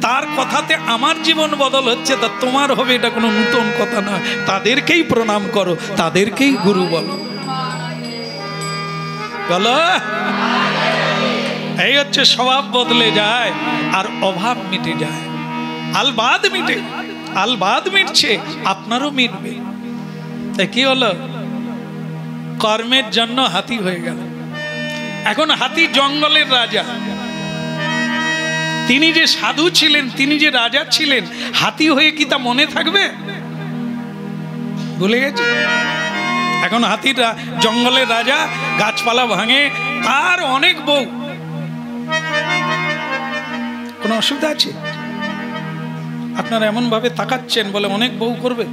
তার কথাতে আমার জীবন বদল হচ্ছে, তা তোমার হবে এটা কোনো নতুন কথা নয়। তাদেরকেই প্রণাম করো, তাদেরকেই গুরু বলো, বলো। এই হচ্ছে স্বভাব বদলে যায় আর অভাব মিটে যায়। আলবাদ মিটে, আলবাদ মিটছে, আপনারও মিটবে। তাই কি হলো, কর্মের জন্য হাতি হয়ে গেল। এখন হাতি জঙ্গলের রাজা, তিনি যে সাধু ছিলেন, তিনি যে রাজা ছিলেন, হাতি হয়ে কি তা মনে থাকবে? ভুলে গেছে। এখন হাতির জঙ্গলের রাজা, গাছপালা ভাঙে, তার অনেক বউ। কোনো অসুবিধা আছে? আপনারা এমন ভাবে তাকাচ্ছেন, বলে অনেক বউ করবে।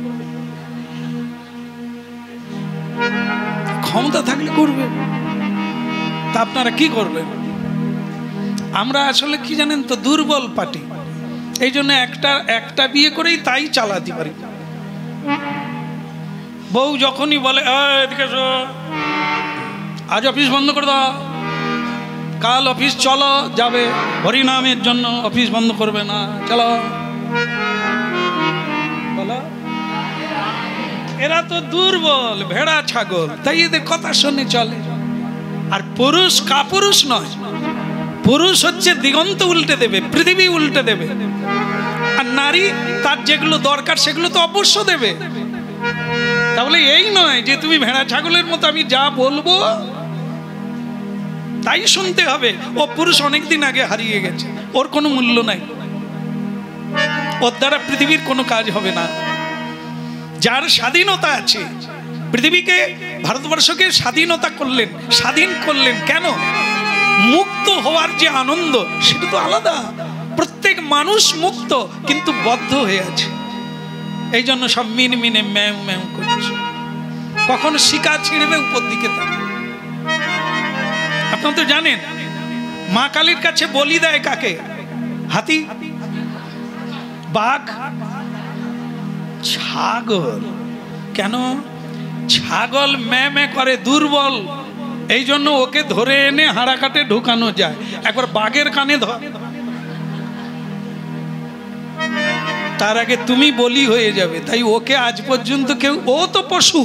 ক্ষমতা থাকলে করবে, তা আপনারা কি করবেন? আমরা আসলে কি জানেন তো, দুর্বল পার্টি। এই জন্য একটা বিয়ে করেই তাই চালাতে পারি। বউ যখনই বলে এদিকে এসো, আজ অফিস বন্ধ করে দাও, কাল অফিস চলো, যাবে হরিনামের জন্য, অফিস বন্ধ করবে না, চলো বলো। এরা তো দুর্বল, ভেড়া ছাগল, তাই এদের কথা শুনে চলে। আর পুরুষ কাপুরুষ নয়, পুরুষ হচ্ছে দিগন্ত উল্টে দেবে, পৃথিবী উল্টে দেবে। আর নারী তার যেগুলো দরকার সেগুলো তো অবশ্য দেবে। তাহলে এই নয় যে তুমি ভেড়া ছাগলের মতো আমি যা বলবো তাই শুনতে হবে। ও পুরুষ অনেকদিন আগে হারিয়ে গেছে, ওর কোনো মূল্য নাই, ওর দ্বারা পৃথিবীর কোনো কাজ হবে না। যার স্বাধীনতা আছে, পৃথিবীকে, ভারতবর্ষকে স্বাধীনতা করলেন, স্বাধীন করলেন কেন? মুক্ত হওয়ার যে আনন্দ সেটা তো আলাদা। প্রত্যেক মানুষ মুক্ত, কিন্তু বদ্ধ হয়ে আছে। এই জন্য সব মিনমিনে ম্যাও ম্যাও করছে। কখন শিকা ছিঁড়বে উপর দিকে থাকে। আপনারা তো জানেন, মা কালীর কাছে বলি দেয় কাকে? হাতি, বাঘ, ছাগল। কেন? ছাগল ম্যা ম্যা করে, দুর্বল, এই জন্য ওকে ধরে এনে হাড়াকাটে ঢুকানো যায়। একবার বাঘের কানে ধর, তার আগে তুমি বলি হয়ে যাবে। তাই ওকে আজ পর্যন্ত কেউ, ও তো পশু,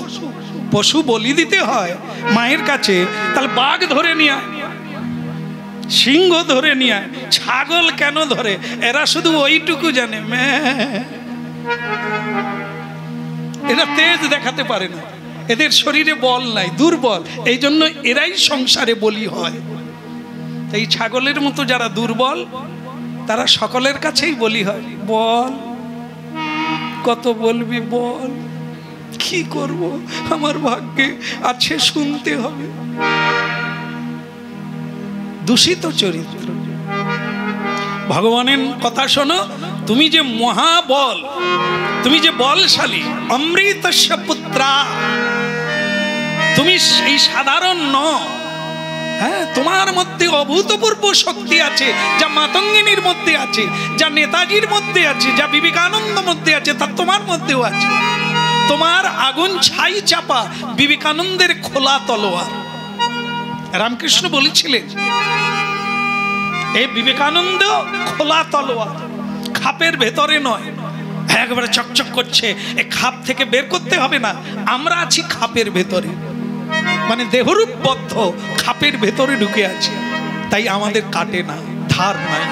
পশু বলি দিতে হয় মায়ের কাছে, তাহলে বাঘ ধরে নিয়ে, সিংহ ধরে নিয়ে, ছাগল কেন ধরে? এরা শুধু ওইটুকু জানে, এরা তেজ দেখাতে পারে না, এদের শরীরে বল নাই, দুর্বল। এই জন্য এরাই সংসারে বলি হয়। এই ছাগলের মতো যারা দুর্বল, তারা সকলের কাছেই বলি হয়। বল, কত বলবি বল, কি করব, আমার ভাগ্যে আছে, শুনতে হবে। দূষিত চরিত্র। ভগবানের কথা শোনো, তুমি যে মহাবল, তুমি যে বলশালী, অমৃতস্য পুত্রা, তুমি সেই সাধারণ ন। হ্যাঁ, তোমার মধ্যে অভূতপূর্ব শক্তি আছে, যা মাতঙ্গিনীর মধ্যে আছে, যা নেতাজির মধ্যে আছে, যা বিবেকানন্দ মধ্যে আছে, তা তোমার মধ্যেও আছে। তোমার আগুন ছাই চাপা বিবেকানন্দের খোলা তলোয়ার। রামকৃষ্ণ বলেছিলেন, এই বিবেকানন্দ খোলা তলোয়ার, খাপের ভেতরে নয়। একবারে চকচক করছে, এই খাপ থেকে বের করতে হবে না। আমরা আছি খাপের ভেতরে, মানে দেহরূপবদ্ধ খাপের ভেতরে ঢুকে আছে, তাই আমাদের কাটে না, ধার নাই।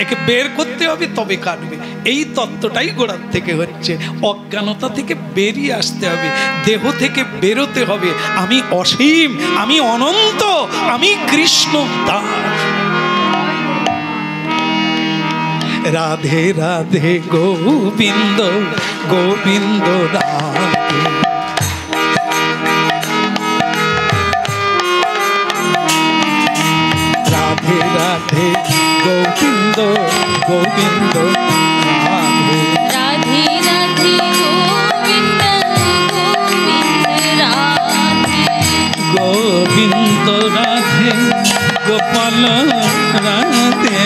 একে বের করতে হবে, তবে কাটবে। এই তত্ত্বটাই গোড়ার থেকে হচ্ছে। অজ্ঞানতা থেকে বেরিয়ে আসতে হবে, দেহ থেকে বেরোতে হবে। আমি অসীম, আমি অনন্ত, আমি কৃষ্ণ দাস। রাধে রাধে গোবিন্দ গোবিন্দ রাধে, রাধে রাধে গোবিন্দ গোবিন্দ রাধে, রাধে রাধে গোবিন্দ গোবিন্দ রাধে, গোবিন্দ রাধে গোপাল রাধে,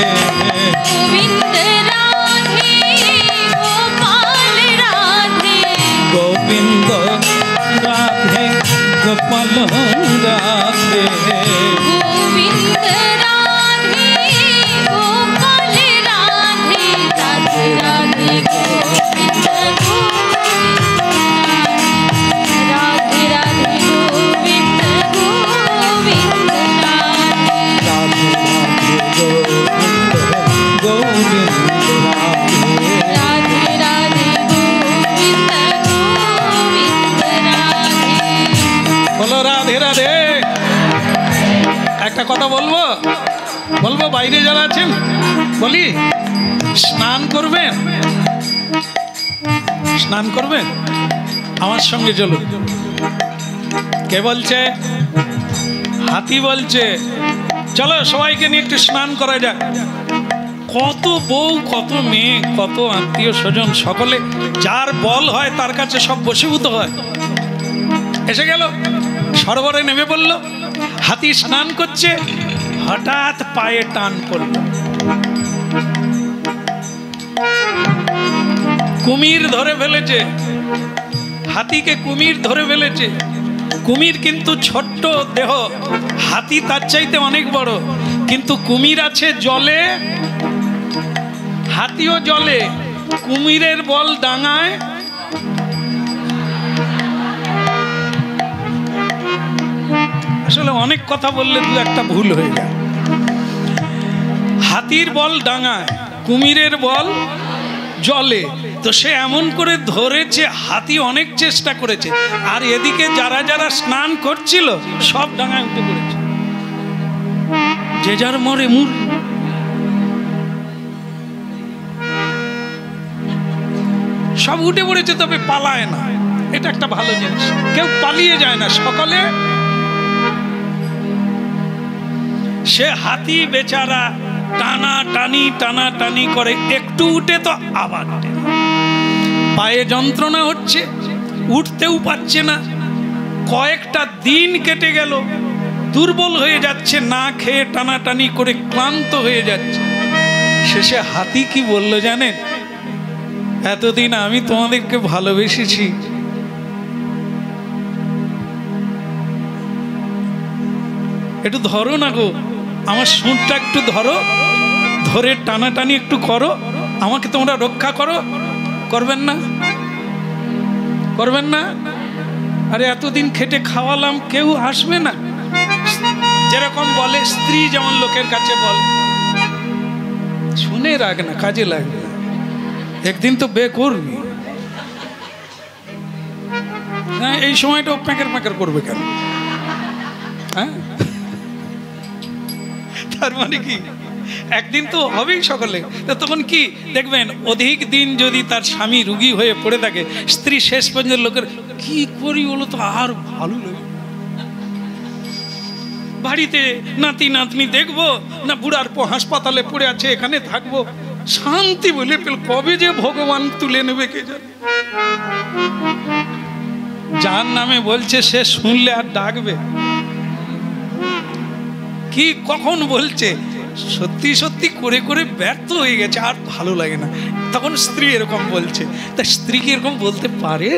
গোবিন্দ রাধে গোপাল রাধে, গোবিন্দ রাধে গোপাল রাধে। একটা কথা বলবো বলবো, বাইরে যারা আছেন বলি, স্নান করবেন, স্নান করবেন আমার সঙ্গে চলুন। কে বলছে? হাতি বলছে চলো সবাইকে নিয়ে একটু স্নান করা যাক। কত বউ, কত মেয়ে, কত আত্মীয় স্বজন, সকলে যার বল হয় তার কাছে সব বশীভূত হয়। এসে গেল, সরোবরে নেমে পড়ল। হাতি স্নান করছে, হঠাৎ পায়ে টান পড়ল। কুমির ধরে ফেলেছে, হাতিকে কুমির ধরে ফেলেছে। কুমির কিন্তু ছোট্ট দেহ, হাতি তার চাইতে অনেক বড়, কিন্তু কুমির আছে জলে, হাতিও জলে। কুমিরের বল ডাঙায়, আসলে অনেক কথা বললে দু একটা ভুল হয়ে যায়। হাতির বল ডাঙায়, কুমিরের বল জলে। তো সে এমন করে ধরেছে, হাতি অনেক চেষ্টা করেছে, আর এদিকে যারা যারা স্নান করছিল সব ডাঙায় উঠে পড়েছে, যে যার মরে মুর। সব উঠে পড়েছে, তবে পালায় না, এটা একটা ভালো জিনিস। কেউ পালিয়ে যায় না, সকলে। সে হাতি বেচারা টানা টানি করে, একটু উঠে তো আবার পায়ে যন্ত্রণা হচ্ছে, উঠতেও পারছে না। কয়েকটা দিন কেটে গেল, দুর্বল হয়ে যাচ্ছে, না খেয়ে টানাটানি করে ক্লান্ত হয়ে যাচ্ছে। শেষে হাতি কি বলল জানেন? এতদিন আমি তোমাদেরকে ভালোবেসেছি, একটু ধরো না গো, আমার সুরটা একটু ধরো, ধরে টানাটানি একটু করো, আমাকে তোমরা রক্ষা করো। করবেন না? করবেন না? আরে এতদিন খেটে খাওয়ালাম, কেউ আসবে না? যেরকম বলে স্ত্রী, যেমন লোকের কাছে বলে, শুনে রাখ না, কাজে লাগবে, একদিন তো বে করবি। হ্যাঁ, এই সময়টা প্যাঁকের করবে কেন? হ্যাঁ, তার মানে কি একদিন তো হবেই সকলে। তখন কি দেখবেন, অধিক দিন যদি তার স্বামী রুগী হয়ে পড়ে থাকে, স্ত্রী শেষ পর্যন্ত লোকের কি করি বলো তো, আর ভালো লাগে, বাড়িতে নাতি নাতনি দেখবো না, বুড়ার হাসপাতালে পড়ে আছে, এখানে থাকবো, শান্তি বলে কবে যে ভগবান তুলে নেবে কে জানে। যার নামে বলছে সে শুনলে আর ডাকবে কি? কখন বলছে সত্যি সত্যি করে করে ব্যর্থ হয়ে গেছে, আর ভালো লাগে না, তখন স্ত্রী এরকম বলছে। তা স্ত্রী কি এরকম বলতে পারে?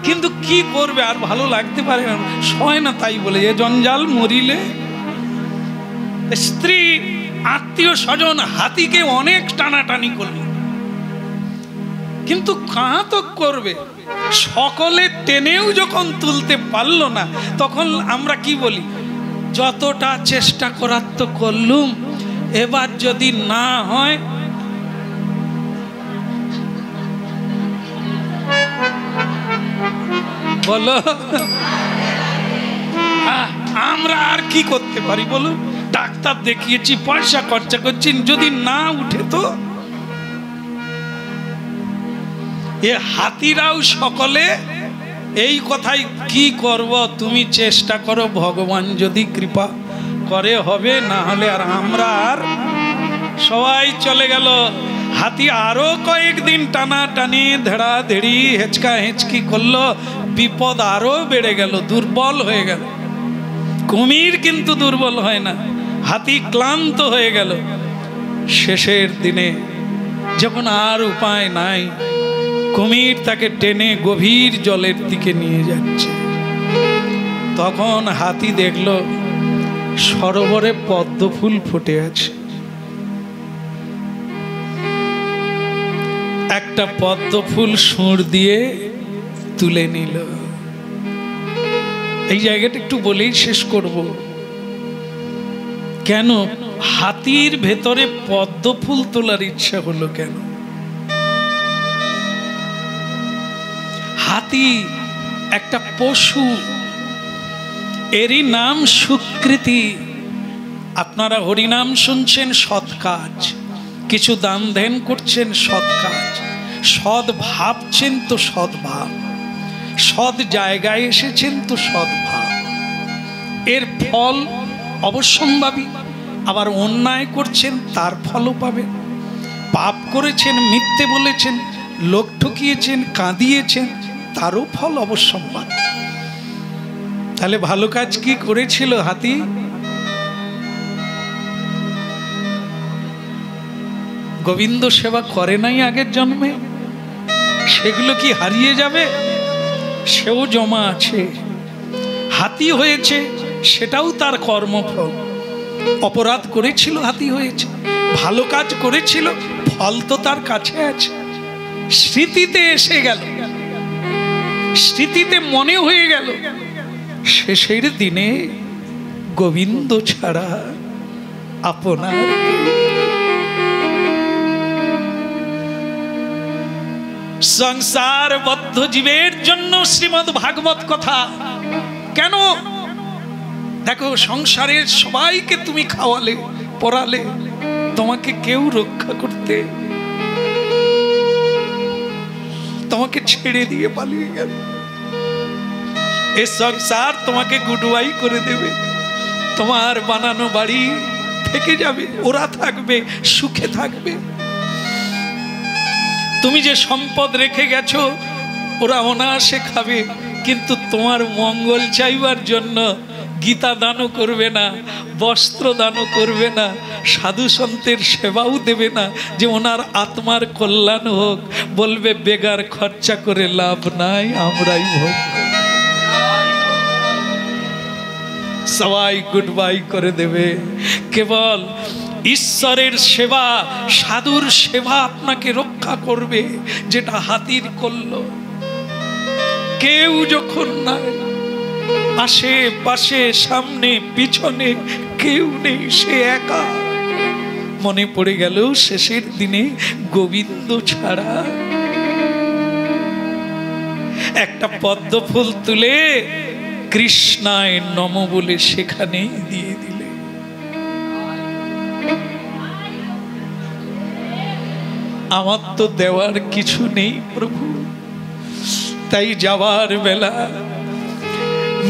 কিন্তু কি করবে, আর ভালো লাগতে পারে না, সয় না, তাই বলে এ জঞ্জাল মরিলে। স্ত্রী, আত্মীয় স্বজন হাতিকে অনেক টানাটানি করল, কিন্তু কাহা তো করবে, সকলে টেনেও যখন তুলতে পারলো না, তখন আমরা কি বলি, যতটা চেষ্টা করার তো করলুম, এবার যদি না হয় বলো, আমরা আর কি করতে পারি বলো? ডাক্তার দেখিয়েছি, পয়সা খরচা করছি, যদি না উঠে তো। এ হাতিরাও সকলে এই কথাই, কি করব, তুমি চেষ্টা করো, ভগবান যদি কৃপা করে হবে, না হলে আর আমরা আর। সবাই চলে গেল। হাতি আরো কয়েকদিন টানা টানি, ধেড়া ধেড়ি, হেঁচকা হেঁচকি করলো, বিপদ আরো বেড়ে গেল, দুর্বল হয়ে গেল। কুমির কিন্তু দুর্বল হয় না, হাতি ক্লান্ত হয়ে গেল। শেষের দিনে যখন আর উপায় নাই, কুমির তাকে টেনে গভীর জলের দিকে নিয়ে যাচ্ছে, তখন হাতি দেখল সরোবরে পদ্ম ফুল ফুটে আছে। একটা পদ্ম ফুল সুর দিয়ে তুলে নিল। এই জায়গাটা একটু বলেই শেষ করব। কেন হাতির ভেতরে পদ্ম ফুল তোলার ইচ্ছা হলো কেন? হাতি একটা পশু, এরই নাম সুকৃতি। আপনারা হরিনাম শুনছেন, সৎ কাজ, কিছু দান ধ্যান করছেন, সৎ কাজ, সৎ ভাবছেন তো সৎ ভাব, সৎ জায়গায় এসেছেন তো সৎ ভাব, এর ফল অবশ্যম্ভাবী। আবার অন্যায় করছেন, তার ফলও পাবেন। পাপ করেছেন, মিথ্যে বলেছেন, লোক ঠকিয়েছেন, কাঁদিয়েছেন, তারও ফল অবশ্যম্ভাবী। তাহলে ভালো কাজ কি করেছিল হাতি? গোবিন্দ সেবা করে নাই আগের জন্মে? সেগুলো কি হারিয়ে যাবে? সেও জমা আছে। হাতি হয়েছে, সেটাও তার কর্মফল। অপরাধ করেছিল, হাতি হয়েছে। ভালো কাজ করেছিল, ফল তো তার কাছে আছে। স্মৃতিতে এসে গেল, স্মৃতিতে মনে হয়ে গেল, শেষের দিনে গোবিন্দ ছাড়া আপনার সংসারবদ্ধ জীবের জন্য শ্রীমদ্ ভাগবত কথা। কেন? দেখো, সংসারের সবাইকে তুমি খাওয়ালে, পড়ালে, তোমাকে কেউ রক্ষা করতে, তোমাকে ছেড়ে দিয়ে পালিয়ে গেল। এই সংসার তোমাকে গুডবাই করে দেবে, তোমার বানানো বাড়ি থেকে যাবে, ওরা থাকবে, সুখে থাকবে। তুমি যে সম্পদ রেখে গেছো, ওরা অনায়াসে খাবে, কিন্তু তোমার মঙ্গল চাইবার জন্য গীতা দানও করবে না, বস্ত্র দানও করবে না, সাধু সন্তের সেবাও দেবে না, যে ওনার আত্মার কল্যাণ হোক। বলবে বেগার খরচা করে লাভ নাই, আমরাই ভোগ। সবাই গুড বাই করে দেবে। কেবল ঈশ্বরের সেবা, সাধুর সেবা আপনাকে রক্ষা করবে, যেটা হাতির করল। কেউ যখন নাই, আশেপাশে, সামনে, পিছনে কেউ নেই, সে একা। মনে পড়ে গেল শেষের দিনে গোবিন্দ ছাড়া। একটা পদ্ম ফুল তুলে কৃষ্ণায় নম বলে সেখানেই দিয়ে দিলে। আমার তো দেওয়ার কিছু নেই প্রভু, তাই যাবার বেলা,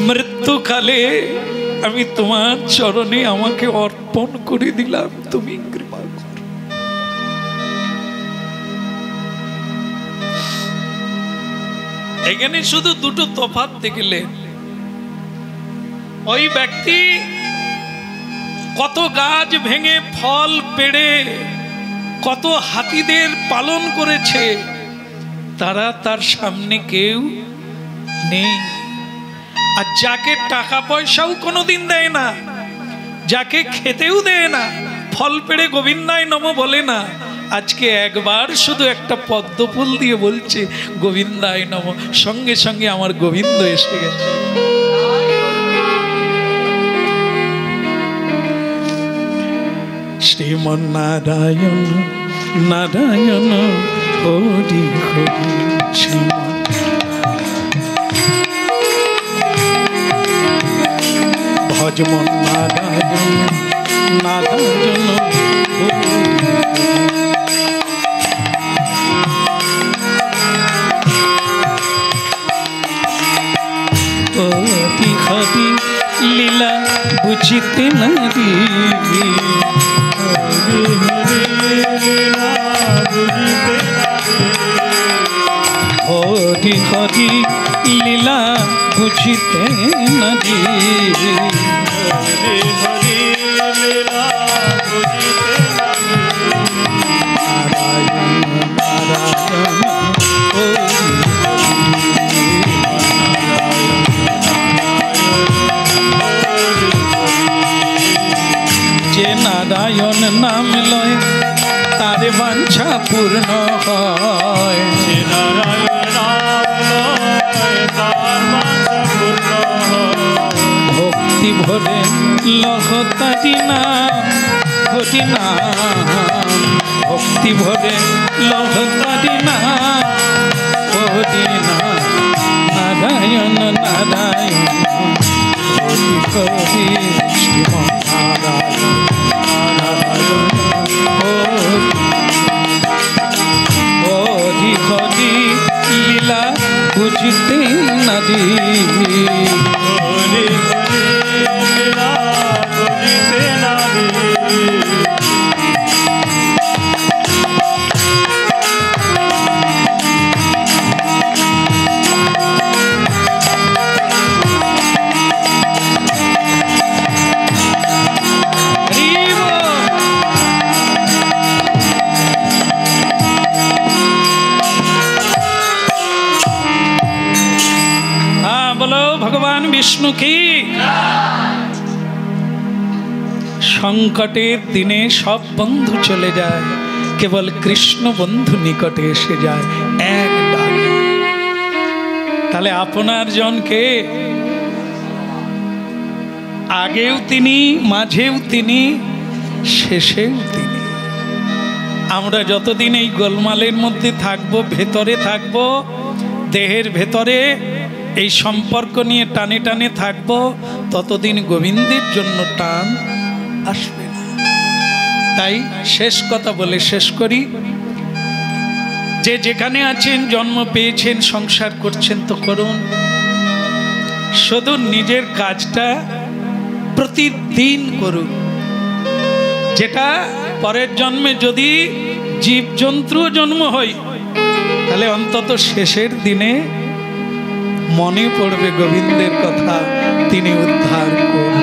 মৃত্যুকালে আমি তোমার চরণে আমাকে অর্পণ করে দিলাম, তুমি কৃপা করো। এখানে শুধু দুটো তফাৎ দেখলে, ওই ব্যক্তি কত গাছ ভেঙে ফল পেড়ে কত হাতিদের পালন করেছে, তারা তার সামনে কেউ নেই। আর যাকে টাকা পয়সাও কোনোদিন দেয় না, যাকে খেতেও দেয় না, ফল পেড়ে গোবিন্দায় নম বলে না, আজকে একবার শুধু একটা পদ্ম ফুল দিয়ে বলছে গোবিন্দায় নম, সঙ্গে সঙ্গে আমার গোবিন্দ এসে গেছে। শ্রীমন্নারায়ণ নারায়ণ হরি হরি শ্রীমন ভজমন নারায়ণ নারায়ণ হরি হরি লীলা বুঝিতে নারী, হরি হরি লীলা বুঝিতে নারী, হরি হরি লীলা বুঝিতে নারায়ণ নারায়ণ যে নারায়ণ নাম লয় তারে বাঞ্ছা পূর্ণ হয়, যে নারায়ণ নাম লয় তার বাঞ্ছা পূর্ণ হয়। ভক্তি ভরে লহ তারি নাম, হরি নাম, ভক্তি ভরে লহ তারি নাম, হরি নাম, নারায়ণ নারায়ণ হরি হরি শ্রীমন নারায়ণ। विष्णु की संकटेर दिने सब बंधु चले जाए केवल कृष्ण बंधु निकटे एसे जाए एक डाके ताहले आपनार जन के आगेও তিনি মাঝেও তিনি শেষেও তিনি আমরা যতদিন এই গোলমালের মধ্যে থাকবো ভেতরে থাকবো দেহের ভেতরে এই সম্পর্ক নিয়ে টানে টানে থাকবো ততদিন গোবিন্দের জন্য টান আসবে না। তাই শেষ কথা বলে শেষ করি যে যেখানে আছেন জন্ম পেয়েছেন সংসার করছেন তো করুন শুধু নিজের কাজটা প্রতিদিন করুন যেটা পরের জন্মে যদি জীবজন্তু জন্ম হয় তাহলে অন্তত শেষের দিনে মনে পড়বে গোবিন্দের কথা তিনি উদ্ধার করবেন।